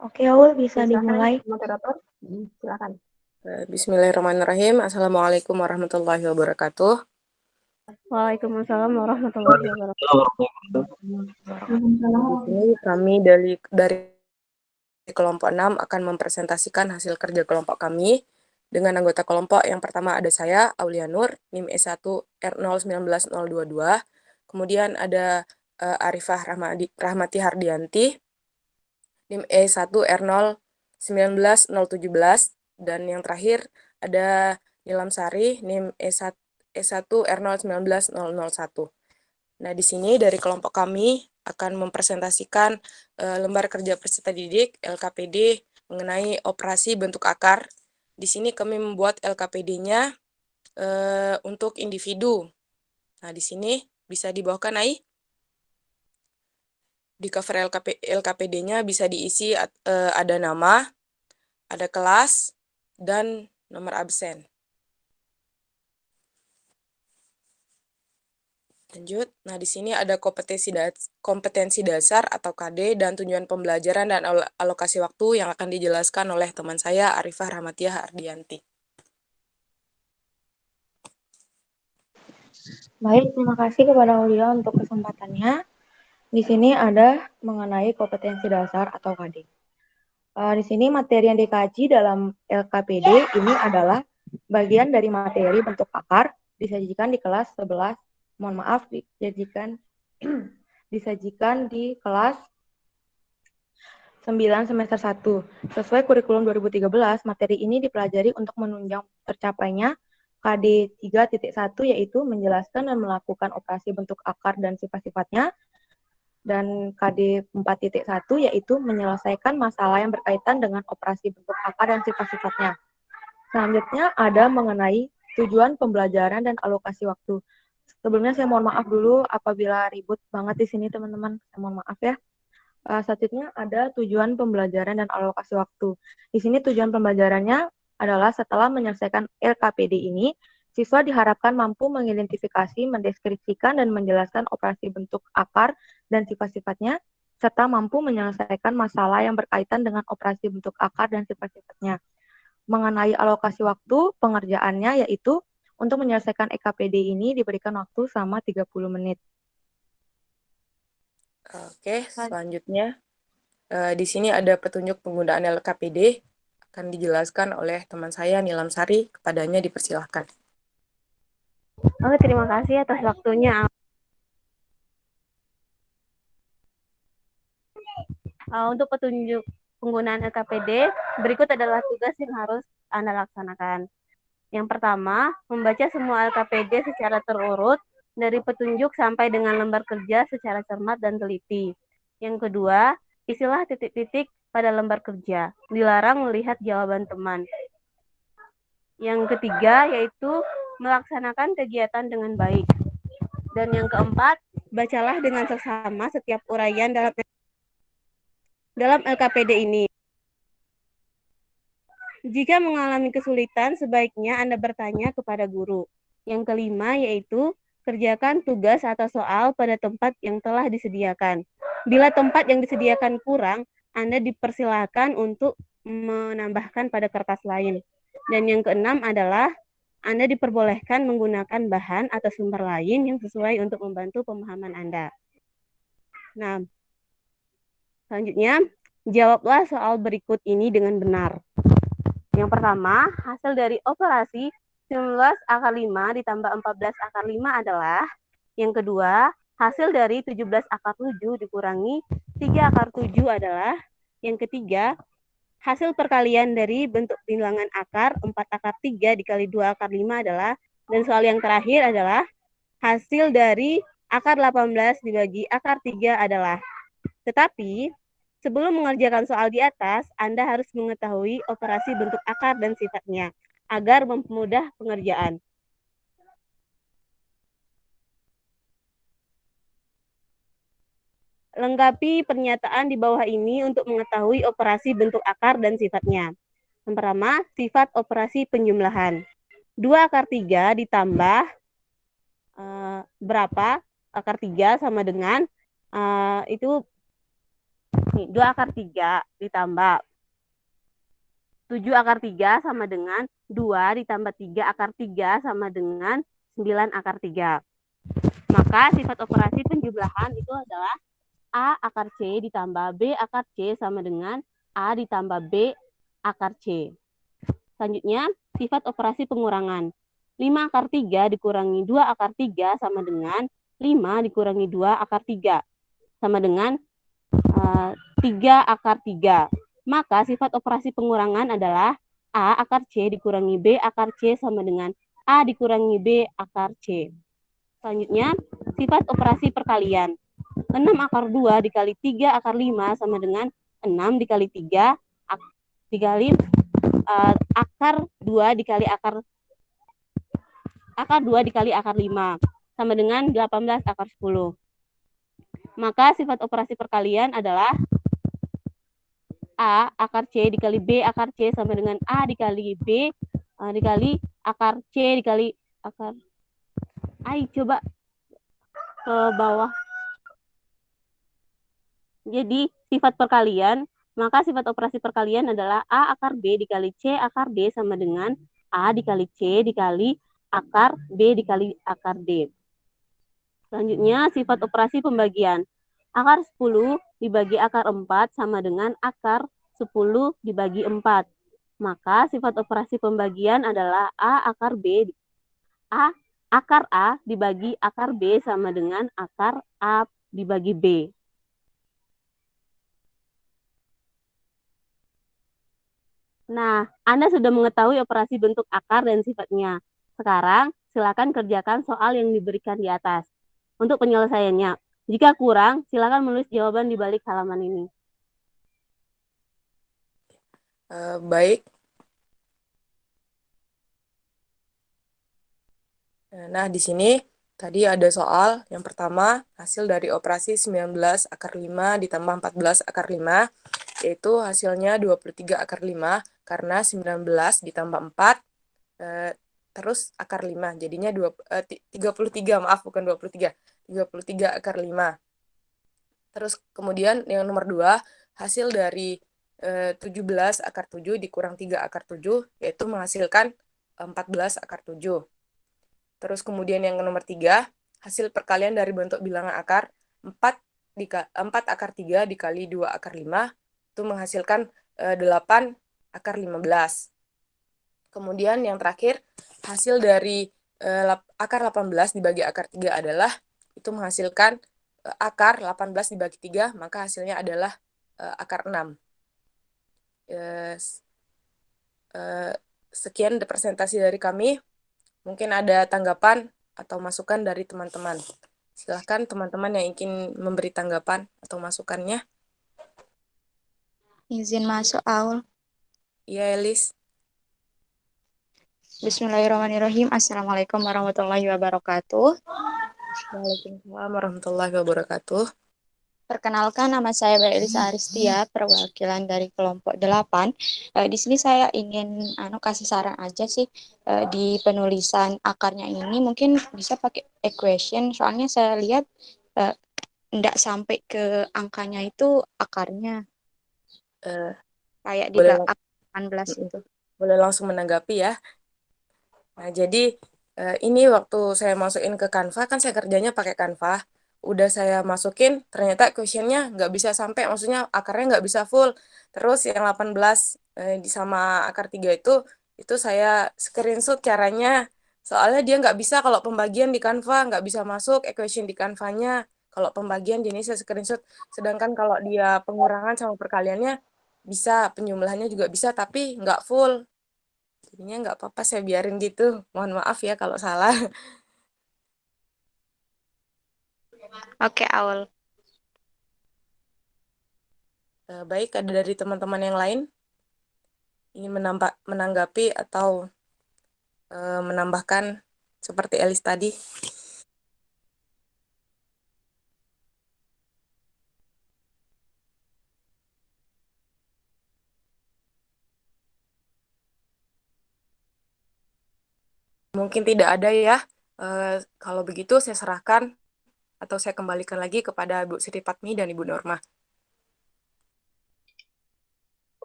Oke, Aul, bisa dimulai. Moderator, silakan. Bismillahirrahmanirrahim. Assalamualaikum warahmatullahi wabarakatuh. Waalaikumsalam warahmatullahi wabarakatuh. Di sini kami dari kelompok 6 akan mempresentasikan hasil kerja kelompok kami dengan anggota kelompok yang pertama ada saya, Aulia Nur, NIM E1 R019022. Kemudian ada Arifah Rahmati Hardianti, NIM E1 R019017. Dan yang terakhir ada Nilam Sari, NIM E1 R019001. Nah, di sini dari kelompok kami akan mempresentasikan lembar kerja peserta didik LKPD mengenai operasi bentuk akar. Di sini kami membuat LKPD-nya untuk individu. Nah, di sini bisa dibawakan, Ai. Di cover LKPD-nya bisa diisi ada nama, ada kelas, dan nomor absen. Lanjut. Nah, di sini ada kompetensi dasar atau KD dan tujuan pembelajaran dan alokasi waktu yang akan dijelaskan oleh teman saya Arifah Rahmatiah Ardianti. Baik, terima kasih kepada Aulia untuk kesempatannya. Di sini ada mengenai kompetensi dasar atau KD. Di sini materi yang dikaji dalam LKPD ini adalah bagian dari materi bentuk akar disajikan di kelas 11. Mohon maaf, disajikan di kelas 9 semester 1. Sesuai kurikulum 2013, materi ini dipelajari untuk menunjang tercapainya KD 3.1 yaitu menjelaskan dan melakukan operasi bentuk akar dan sifat-sifatnya, dan KD 4.1 yaitu menyelesaikan masalah yang berkaitan dengan operasi bentuk akar dan sifat-sifatnya. Selanjutnya ada mengenai tujuan pembelajaran dan alokasi waktu. Sebelumnya saya mohon maaf dulu apabila ribut banget di sini teman-teman, saya mohon maaf ya. Selanjutnya ada tujuan pembelajaran dan alokasi waktu. Di sini tujuan pembelajarannya adalah setelah menyelesaikan LKPD ini, siswa diharapkan mampu mengidentifikasi, mendeskripsikan, dan menjelaskan operasi bentuk akar dan sifat-sifatnya, serta mampu menyelesaikan masalah yang berkaitan dengan operasi bentuk akar dan sifat-sifatnya. Mengenai alokasi waktu, pengerjaannya yaitu untuk menyelesaikan EKPD ini diberikan waktu selama 30 menit. Oke, selanjutnya di sini ada petunjuk penggunaan LKPD akan dijelaskan oleh teman saya Nilam Sari. Kepadanya dipersilahkan. Oke, terima kasih atas waktunya. Untuk petunjuk penggunaan LKPD, berikut adalah tugas yang harus Anda laksanakan. Yang pertama, membaca semua LKPD secara terurut dari petunjuk sampai dengan lembar kerja secara cermat dan teliti. Yang kedua, isilah titik-titik pada lembar kerja. Dilarang melihat jawaban teman. Yang ketiga, yaitu melaksanakan kegiatan dengan baik. Dan yang keempat, bacalah dengan seksama setiap uraian dalam LKPD ini. Jika mengalami kesulitan, sebaiknya Anda bertanya kepada guru. Yang kelima yaitu kerjakan tugas atau soal pada tempat yang telah disediakan. Bila tempat yang disediakan kurang, Anda dipersilakan untuk menambahkan pada kertas lain. Dan yang keenam adalah Anda diperbolehkan menggunakan bahan atau sumber lain yang sesuai untuk membantu pemahaman Anda. Nah, selanjutnya, jawablah soal berikut ini dengan benar. Yang pertama, hasil dari operasi 19 akar 5 ditambah 14 akar 5 adalah. Yang kedua, hasil dari 17 akar 7 dikurangi 3 akar 7 adalah. Yang ketiga, hasil perkalian dari bentuk bilangan akar 4 akar 3 dikali 2 akar 5 adalah. Dan soal yang terakhir adalah hasil dari akar 18 dibagi akar 3 adalah. Tetapi, sebelum mengerjakan soal di atas, Anda harus mengetahui operasi bentuk akar dan sifatnya, agar mempermudah pengerjaan. Lengkapi pernyataan di bawah ini untuk mengetahui operasi bentuk akar dan sifatnya. Yang pertama, sifat operasi penjumlahan. 2 akar 3 ditambah berapa? Akar 3 sama dengan, itu 2 akar 3 ditambah 7 akar 3 sama dengan 2 ditambah 3 akar 3 sama dengan 9 akar 3. Maka sifat operasi penjumlahan itu adalah A akar C ditambah B akar C sama dengan A ditambah B akar C. Selanjutnya, sifat operasi pengurangan. 5 akar 3 dikurangi 2 akar 3 sama dengan 5 dikurangi 2 akar 3 sama dengan 3 akar 3. Maka sifat operasi pengurangan adalah A akar C dikurangi B akar C sama dengan A dikurangi B akar C. Selanjutnya, sifat operasi perkalian. 6 akar 2 dikali 3 akar 5 sama dengan 6 dikali 3 dikali akar 2 dikali akar 2 dikali akar 5 sama dengan 18 akar 10. Maka sifat operasi perkalian adalah A akar C dikali B akar C sama dengan A dikali B dikali akar C dikali akar. Coba ke bawah. Jadi sifat perkalian, maka sifat operasi perkalian adalah A akar B dikali C akar D sama dengan A dikali C dikali akar B dikali akar D. Selanjutnya sifat operasi pembagian. Akar 10 dibagi akar 4 sama dengan akar 10 dibagi 4. Maka sifat operasi pembagian adalah A akar B akar A dibagi akar B sama dengan akar A dibagi B. Nah, Anda sudah mengetahui operasi bentuk akar dan sifatnya. Sekarang, silakan kerjakan soal yang diberikan di atas. Untuk penyelesaiannya, jika kurang, silakan menulis jawaban di balik halaman ini. Baik. Nah, di sini tadi ada soal yang pertama, hasil dari operasi 19 akar 5 ditambah 14 akar 5, yaitu hasilnya 23 akar 5, karena 19 ditambah 4, terus akar 5, jadinya 33, maaf bukan 23, 33 akar 5. Terus kemudian yang nomor 2, hasil dari 17 akar 7 dikurang 3 akar 7, yaitu menghasilkan 14 akar 7. Terus kemudian yang nomor 3, hasil perkalian dari bentuk bilangan akar 4 akar 3 dikali 2 akar 5, itu menghasilkan 8 akar 15. Kemudian yang terakhir, hasil dari akar 18 dibagi akar 3 adalah, itu menghasilkan akar 18 dibagi 3, maka hasilnya adalah akar 6. Sekian presentasi dari kami. Mungkin ada tanggapan atau masukan dari teman-teman. Silahkan teman-teman yang ingin memberi tanggapan atau masukannya. Izin masuk, Aul. Iya, Elis. Bismillahirrahmanirrahim. Assalamualaikum warahmatullahi wabarakatuh. Waalaikumsalam warahmatullahi wabarakatuh. Perkenalkan, nama saya Elisa Aristia, perwakilan dari kelompok 8. Di sini saya ingin kasih saran aja sih di penulisan akarnya ini. Mungkin bisa pakai equation, soalnya saya lihat enggak sampai ke angkanya itu akarnya. Kayak di 18 itu. Boleh langsung menanggapi ya. Nah, jadi ini waktu saya masukin ke Canva, kan saya kerjanya pakai Canva. Udah saya masukin, ternyata questionnya nggak bisa sampai, maksudnya akarnya nggak bisa full. Terus yang 18 sama akar 3 itu saya screenshot caranya. Soalnya dia nggak bisa kalau pembagian di Canva, nggak bisa masuk equation di Canva-nya. Kalau pembagian, jadi saya screenshot. Sedangkan kalau dia pengurangan sama perkaliannya, bisa, penjumlahannya juga bisa, tapi nggak full. Jadinya nggak apa-apa, saya biarin gitu. Mohon maaf ya kalau salah. Oke, Aul. Baik, ada dari teman-teman yang lain ingin menanggapi atau menambahkan seperti Elis tadi? Mungkin tidak ada ya. Kalau begitu saya serahkan atau saya kembalikan lagi kepada Bu Sri Patmi dan Ibu Norma.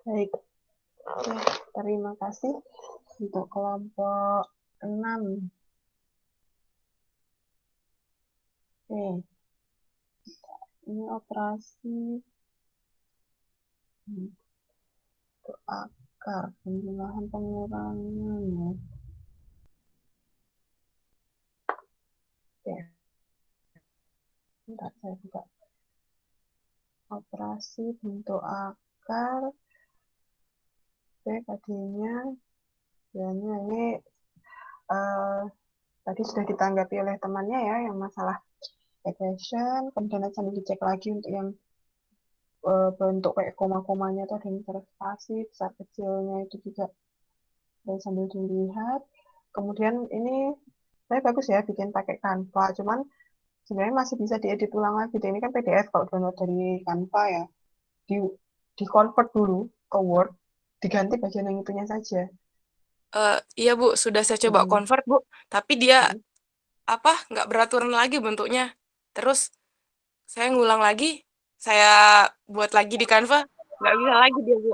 Baik, terima kasih untuk kelompok 6. Oke, ini operasi untuk akar, penjumlahan pengurangan ya. Oke, bentar saya buka. Operasi bentuk akar, oke, tadinya ini tadi sudah ditanggapi oleh temannya ya, yang masalah equation, kemudian sambil dicek lagi untuk yang bentuk kayak koma-komanya itu ada yang interpretasi, besar kecilnya itu juga dan sambil dilihat. Kemudian ini saya bagus ya bikin pakai Canva, cuman sebenarnya masih bisa diedit ulang lagi. Dan ini kan PDF kalau download dari Canva ya, di convert dulu ke Word, diganti bagian yang itunya saja. Iya Bu, sudah saya coba convert Bu, tapi dia nggak beraturan lagi bentuknya. terus saya ngulang lagi, saya buat lagi di Canva, nggak bisa lagi dia, Bu.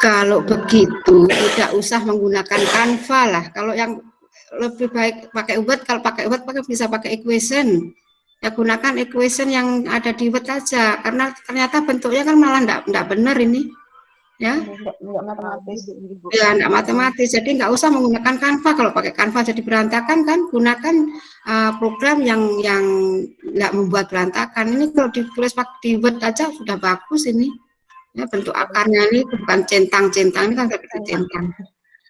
Kalau begitu tidak usah menggunakan Canva lah. Kalau yang lebih baik pakai Word, kalau pakai Word bisa pakai equation. Ya gunakan equation yang ada di Word aja, karena ternyata bentuknya kan malah enggak benar ini. Ya. Enggak matematis. Ya, enggak matematis. Jadi enggak usah menggunakan Canva. Kalau pakai Canva jadi berantakan kan, gunakan program yang enggak membuat berantakan. Ini kalau ditulis pakai di Word aja sudah bagus ini. Ya, bentuk akarnya ini bukan centang-centang, ini kan seperti centang.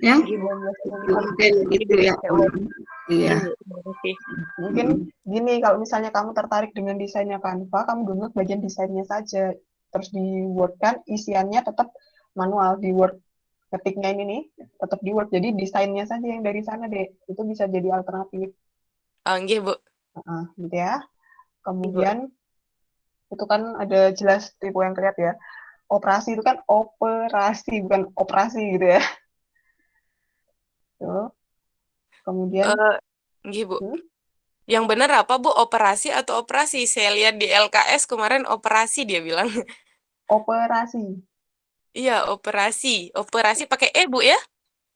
Ya. Mungkin itu ya. Iya. Mungkin gini, kalau misalnya kamu tertarik dengan desainnya Canva, kamu download bagian desainnya saja. Terus di Word kan isiannya tetap manual di Word. Ketiknya ini nih, tetap di Word. Jadi desainnya saja yang dari sana deh. Itu bisa jadi alternatif. Nggih, Bu. Gitu ya. Kemudian itu kan ada jelas tipe yang kelihatan ya. Operasi itu kan operasi, bukan operasi gitu ya. Tuh. Kemudian nggih, Bu. Yang benar apa, Bu? Operasi atau operasi? Saya lihat di LKS kemarin operasi dia bilang. Operasi. Iya, operasi. Operasi pakai E, Bu ya?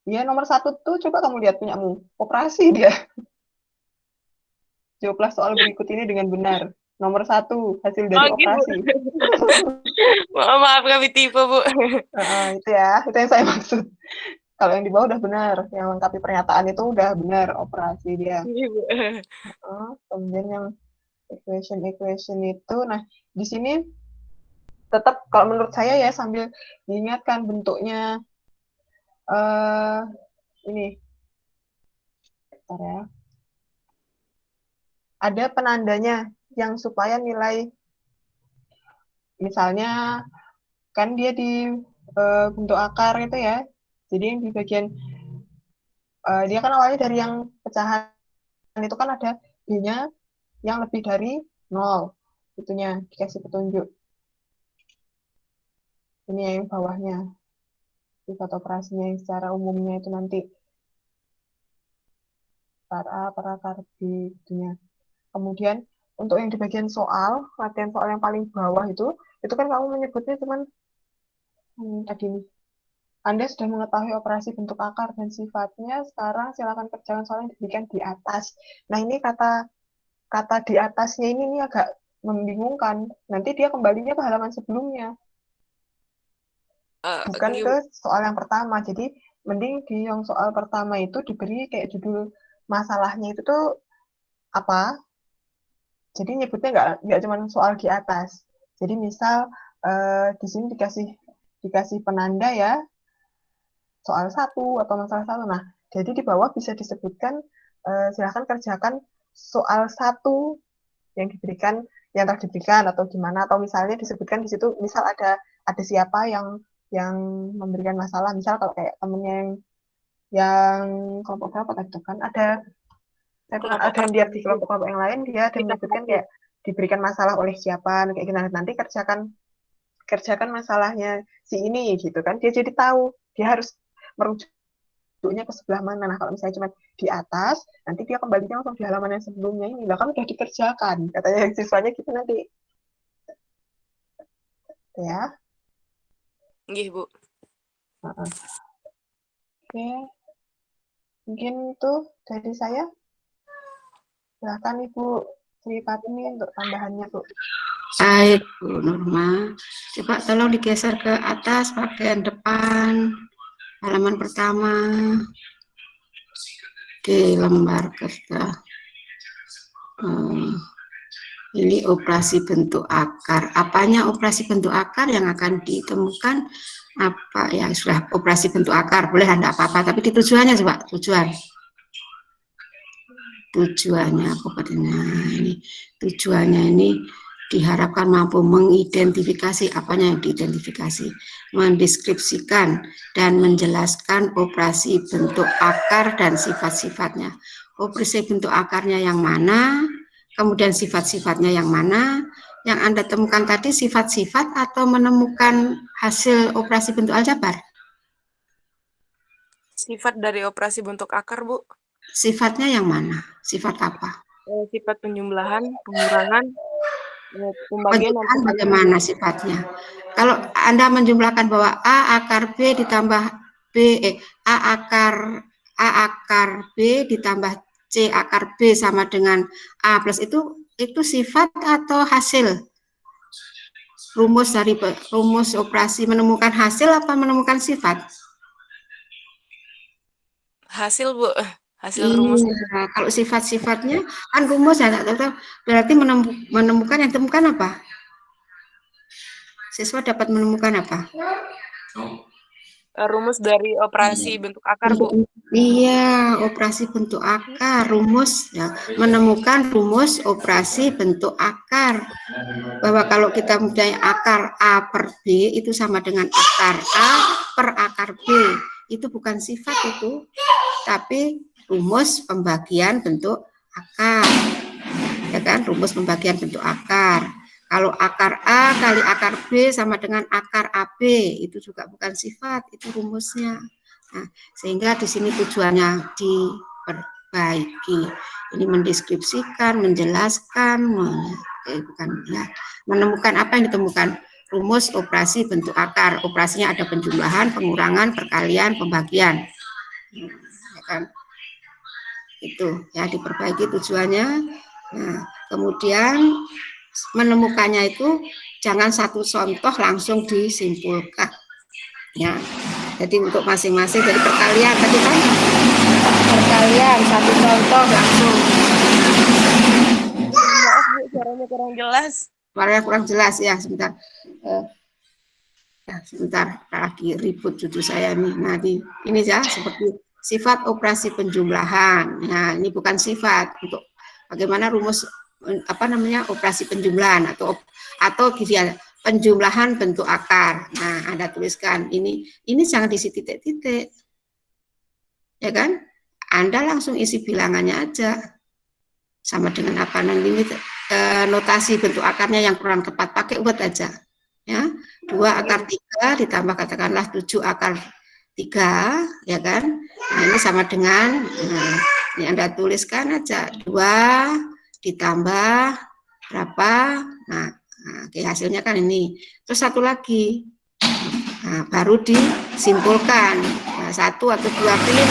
Iya, nomor 1 tuh coba kamu lihat punyamu. Operasi dia. Jawablah soal berikut ini dengan benar. Nomor 1, hasil dari operasi. Maaf kami tipe, Bu. Itu ya, itu yang saya maksud. Kalau yang di bawah udah benar, yang lengkapi pernyataan itu udah benar, operasi dia. Kemudian yang equation itu, nah di sini tetap kalau menurut saya ya sambil diingatkan bentuknya ini, bentar ya. Ada penandanya yang supaya nilai, misalnya kan dia di bentuk akar itu ya, jadi yang di bagian dia kan awalnya dari yang pecahan itu kan ada B-nya yang lebih dari 0, itunya dikasih petunjuk. Ini yang bawahnya, sifat operasinya yang secara umumnya itu nanti para akar B itunya. Kemudian untuk yang di bagian soal, latihan soal yang paling bawah itu kan kamu menyebutnya cuman tadi nih. Anda sudah mengetahui operasi bentuk akar dan sifatnya, sekarang silakan kerjakan soal yang diberikan di atas. Nah, ini kata di atasnya ini agak membingungkan. Nanti dia kembalinya ke halaman sebelumnya. Bukan ke soal yang pertama. Jadi, mending di yang soal pertama itu diberi kayak judul masalahnya itu tuh apa? Jadi nyebutnya nggak cuma soal di atas. Jadi misal di sini dikasih penanda ya, soal 1 atau masalah 1. Nah, jadi di bawah bisa disebutkan silakan kerjakan soal 1 yang diberikan, yang telah diberikan atau gimana, atau misalnya disebutkan di situ misal ada siapa yang memberikan masalah, misal kalau kayak temennya yang kelompok berapa tadi itu kan ada yang dia di kelompok yang lain, dia ada menyebutkan kayak diberikan masalah oleh siapa kayak gimana, nanti kerjakan masalahnya si ini gitu kan, dia jadi tahu dia harus merujuknya ke sebelah mana. Nah, kalau misalnya cuma di atas, nanti dia kembalinya langsung di halaman yang sebelumnya ini. Lah kan udah dikerjakan, katanya siswanya gitu nanti. Ya. Nggih, Bu. Oke. Mungkin itu dari saya. Silakan Ibu Sri Fatmi untuk tambahannya, Bu. Baik, Bu Norma. Coba tolong digeser ke atas bagian depan. Halaman pertama. Oke, lembar kerja. Ini operasi bentuk akar. Apanya operasi bentuk akar yang akan ditemukan? Apa ya, sudah operasi bentuk akar, boleh enggak apa-apa, tapi di tujuannya coba, tujuannya apa katanya ini? Tujuannya ini diharapkan mampu mengidentifikasi, apanya yang diidentifikasi, mendeskripsikan dan menjelaskan operasi bentuk akar dan sifat-sifatnya. Operasi bentuk akarnya yang mana, kemudian sifat-sifatnya yang mana. Yang Anda temukan tadi sifat-sifat atau menemukan hasil operasi bentuk aljabar? Sifat dari operasi bentuk akar, Bu. Sifatnya yang mana? Sifat apa? sifat penjumlahan, pengurangan, pembagian dan Penjumlahan bagaimana sifatnya? Kalau Anda menjumlahkan bahwa A akar B ditambah A akar B ditambah C akar B sama dengan A plus itu sifat atau hasil? Rumus operasi menemukan hasil apa menemukan sifat? Hasil, Bu. Hasil rumus. Iya, kalau sifat-sifatnya kan rumus ya, berarti menemukan yang temukan apa? Siswa dapat menemukan apa? Rumus dari operasi bentuk akar, Bu. Iya, operasi bentuk akar, rumus ya, menemukan rumus operasi bentuk akar. Bahwa kalau kita mempunyai akar A per B itu sama dengan akar A per akar B. Itu bukan sifat itu, tapi rumus pembagian bentuk akar. Ya kan, rumus pembagian bentuk akar. Kalau akar A kali akar B sama dengan akar AB, itu juga bukan sifat, itu rumusnya. Nah, sehingga di sini tujuannya diperbaiki. Ini mendeskripsikan, menjelaskan, bukan ya, menemukan apa yang ditemukan. Rumus operasi bentuk akar. Operasinya ada penjumlahan, pengurangan, perkalian, pembagian. Ya kan? Itu ya diperbaiki tujuannya. Nah, kemudian menemukannya itu jangan satu contoh langsung disimpulkan ya, jadi untuk masing-masing dari perkalian tadi kan perkalian satu contoh langsung. Maaf Bu, suaranya kurang jelas. Suaranya kurang jelas ya, sebentar sebentar lagi ribut cucu saya nih. Nah ini ya seperti sifat operasi penjumlahan. Nah ini bukan sifat untuk bagaimana rumus operasi penjumlahan atau gitu penjumlahan bentuk akar. Nah, Anda tuliskan ini jangan diisi titik-titik. Ya kan? Anda langsung isi bilangannya aja. Sama dengan apa nanti notasi bentuk akarnya yang kurang tepat, pakai buat aja. Ya. 2 akar 3 ditambah katakanlah 7 akar 3, ya kan? Nah, ini sama dengan ini Anda tuliskan aja 2 ditambah berapa, nah oke, hasilnya kan ini. Terus satu lagi, nah, baru disimpulkan. Nah, 1 atau 2 pilih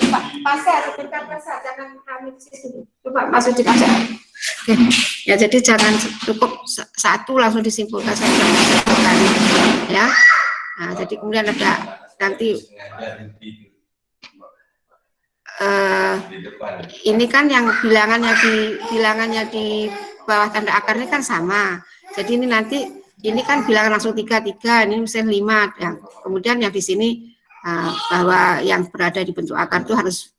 Pak, pasar, sebentar pasar, jangan kami di sini. Coba masuk di pasar. Oke, ya jadi jangan cukup 1 langsung disimpulkan saja, ya. Nah, jadi kemudian ada nanti ini kan yang bilangannya di bawah tanda akar ini kan sama. Jadi ini nanti ini kan bilangan langsung 3, ini misalnya 5. Ya. Kemudian yang di sini bahwa yang berada di bentuk akar itu harus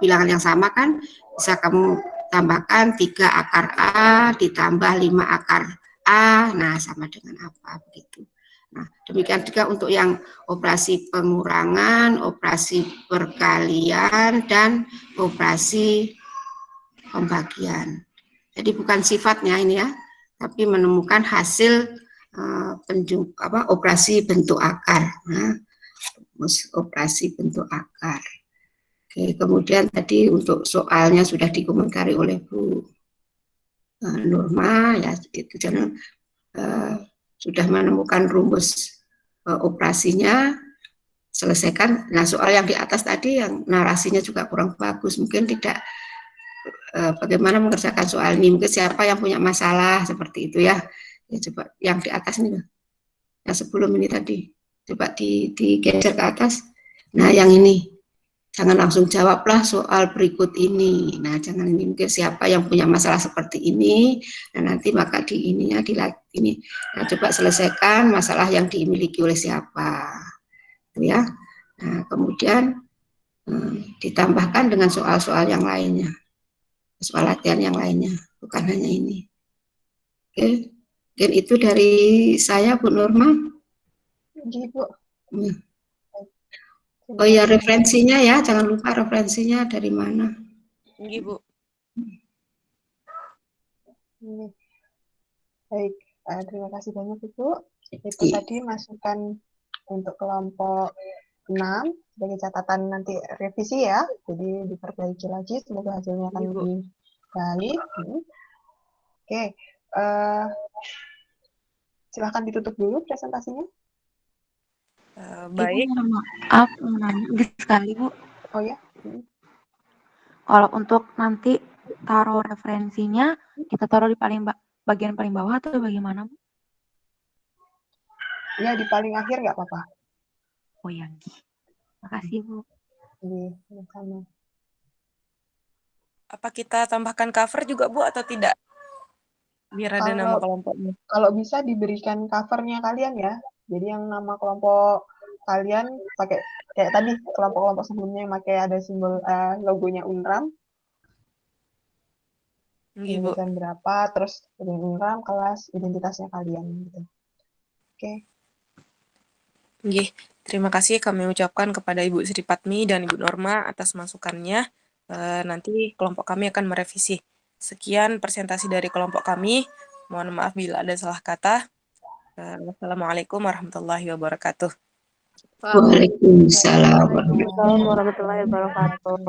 bilangan yang sama kan. Bisa kamu tambahkan 3 akar A ditambah 5 akar A. Nah, sama dengan apa begitu. Nah, demikian juga untuk yang operasi pengurangan, operasi perkalian, dan operasi pembagian. Jadi bukan sifatnya ini ya, tapi menemukan hasil operasi bentuk akar. Nah, operasi bentuk akar. Oke, kemudian tadi untuk soalnya sudah dikomentari oleh Bu Nurma ya, itu jangan sudah menemukan rumus operasinya, selesaikan. Nah, soal yang di atas tadi yang narasinya juga kurang bagus, mungkin tidak bagaimana mengerjakan soal ini, mungkin siapa yang punya masalah seperti itu ya. Ya coba yang di atas ini, yang sebelum ini tadi, coba digeser ke atas. Nah, yang ini jangan langsung jawablah soal berikut ini. Nah, jangan ini, mungkin siapa yang punya masalah seperti ini, dan nanti maka di ininya ini. Nah, coba selesaikan masalah yang dimiliki oleh siapa, itu ya. Nah, kemudian ditambahkan dengan soal-soal yang lainnya, soal latihan yang lainnya, bukan hanya ini. Oke, mungkin itu dari saya, Bu Nurma. Ibu. Oh ya, referensinya ya, jangan lupa referensinya dari mana. Iya, Bu. Baik, terima kasih banyak Ibu. Itu tadi masukan untuk kelompok 6 sebagai catatan nanti revisi ya. Jadi diperbaiki lagi, semoga hasilnya akan lebih baik. Oke, silahkan ditutup dulu presentasinya. Baik. Ibu, maaf, nanya sekali, Bu. Oh ya. Kalau untuk nanti taruh referensinya, kita taruh di bagian paling bawah atau bagaimana, Bu? Ya, di paling akhir nggak apa-apa. Oh ya, makasih, Bu. Iya, sama. Apa kita tambahkan cover juga, Bu, atau tidak? Biar ada nama kelompoknya. Kalau bisa diberikan covernya kalian ya. Jadi yang nama kelompok kalian pakai kayak tadi kelompok-kelompok sebelumnya yang pakai ada simbol logonya UNRAM. Jurusan berapa, terus UNRAM, kelas, identitasnya kalian gitu. Oke. Nggih, terima kasih kami ucapkan kepada Ibu Sri Patmi dan Ibu Norma atas masukannya. Nanti kelompok kami akan merevisi. Sekian presentasi dari kelompok kami. Mohon maaf bila ada salah kata. Wassalamualaikum warahmatullahi wabarakatuh. Waalaikumsalam warahmatullahi wabarakatuh.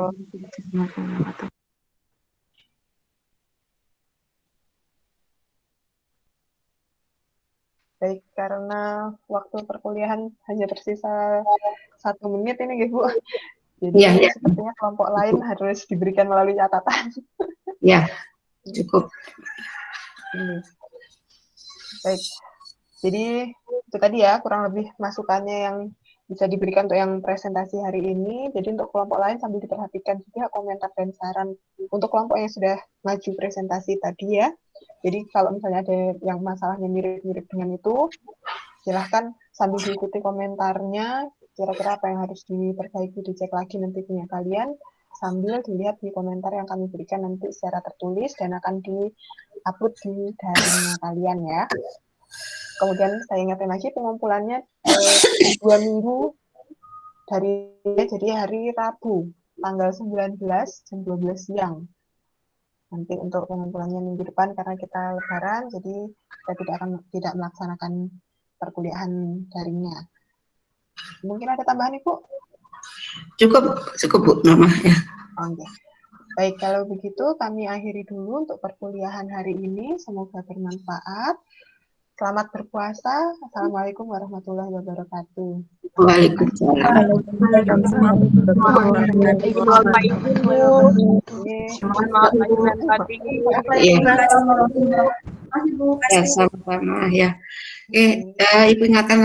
Baik, karena waktu perkuliahan hanya tersisa 1 menit ini, Bu. Jadi sepertinya kelompok lain harus diberikan melalui catatan. Ya, cukup. Baik, jadi itu tadi ya kurang lebih masukannya yang bisa diberikan untuk yang presentasi hari ini. Jadi untuk kelompok lain sambil diperhatikan juga komentar dan saran untuk kelompok yang sudah maju presentasi tadi ya. Jadi kalau misalnya ada yang masalahnya mirip-mirip dengan itu, silahkan sambil diikuti komentarnya, kira-kira apa yang harus diperbaiki, dicek lagi nanti punya kalian, sambil dilihat di komentar yang kami berikan nanti secara tertulis dan akan di-upload di daringnya kalian ya. Kemudian saya ingatkan lagi pengumpulannya 2 minggu jadi hari Rabu, tanggal 19 jam 12 siang. Nanti untuk pengumpulannya minggu depan karena kita lebaran, jadi kita tidak melaksanakan perkuliahan daringnya. Mungkin ada tambahan, Ibu? Cukup Bu Norma ya. Oke. Baik, kalau begitu kami akhiri dulu untuk perkuliahan hari ini. Semoga bermanfaat. Selamat berpuasa. Assalamualaikum warahmatullahi wabarakatuh. Waalaikumsalam. Ya, sama-sama ya. Ibu ingatkan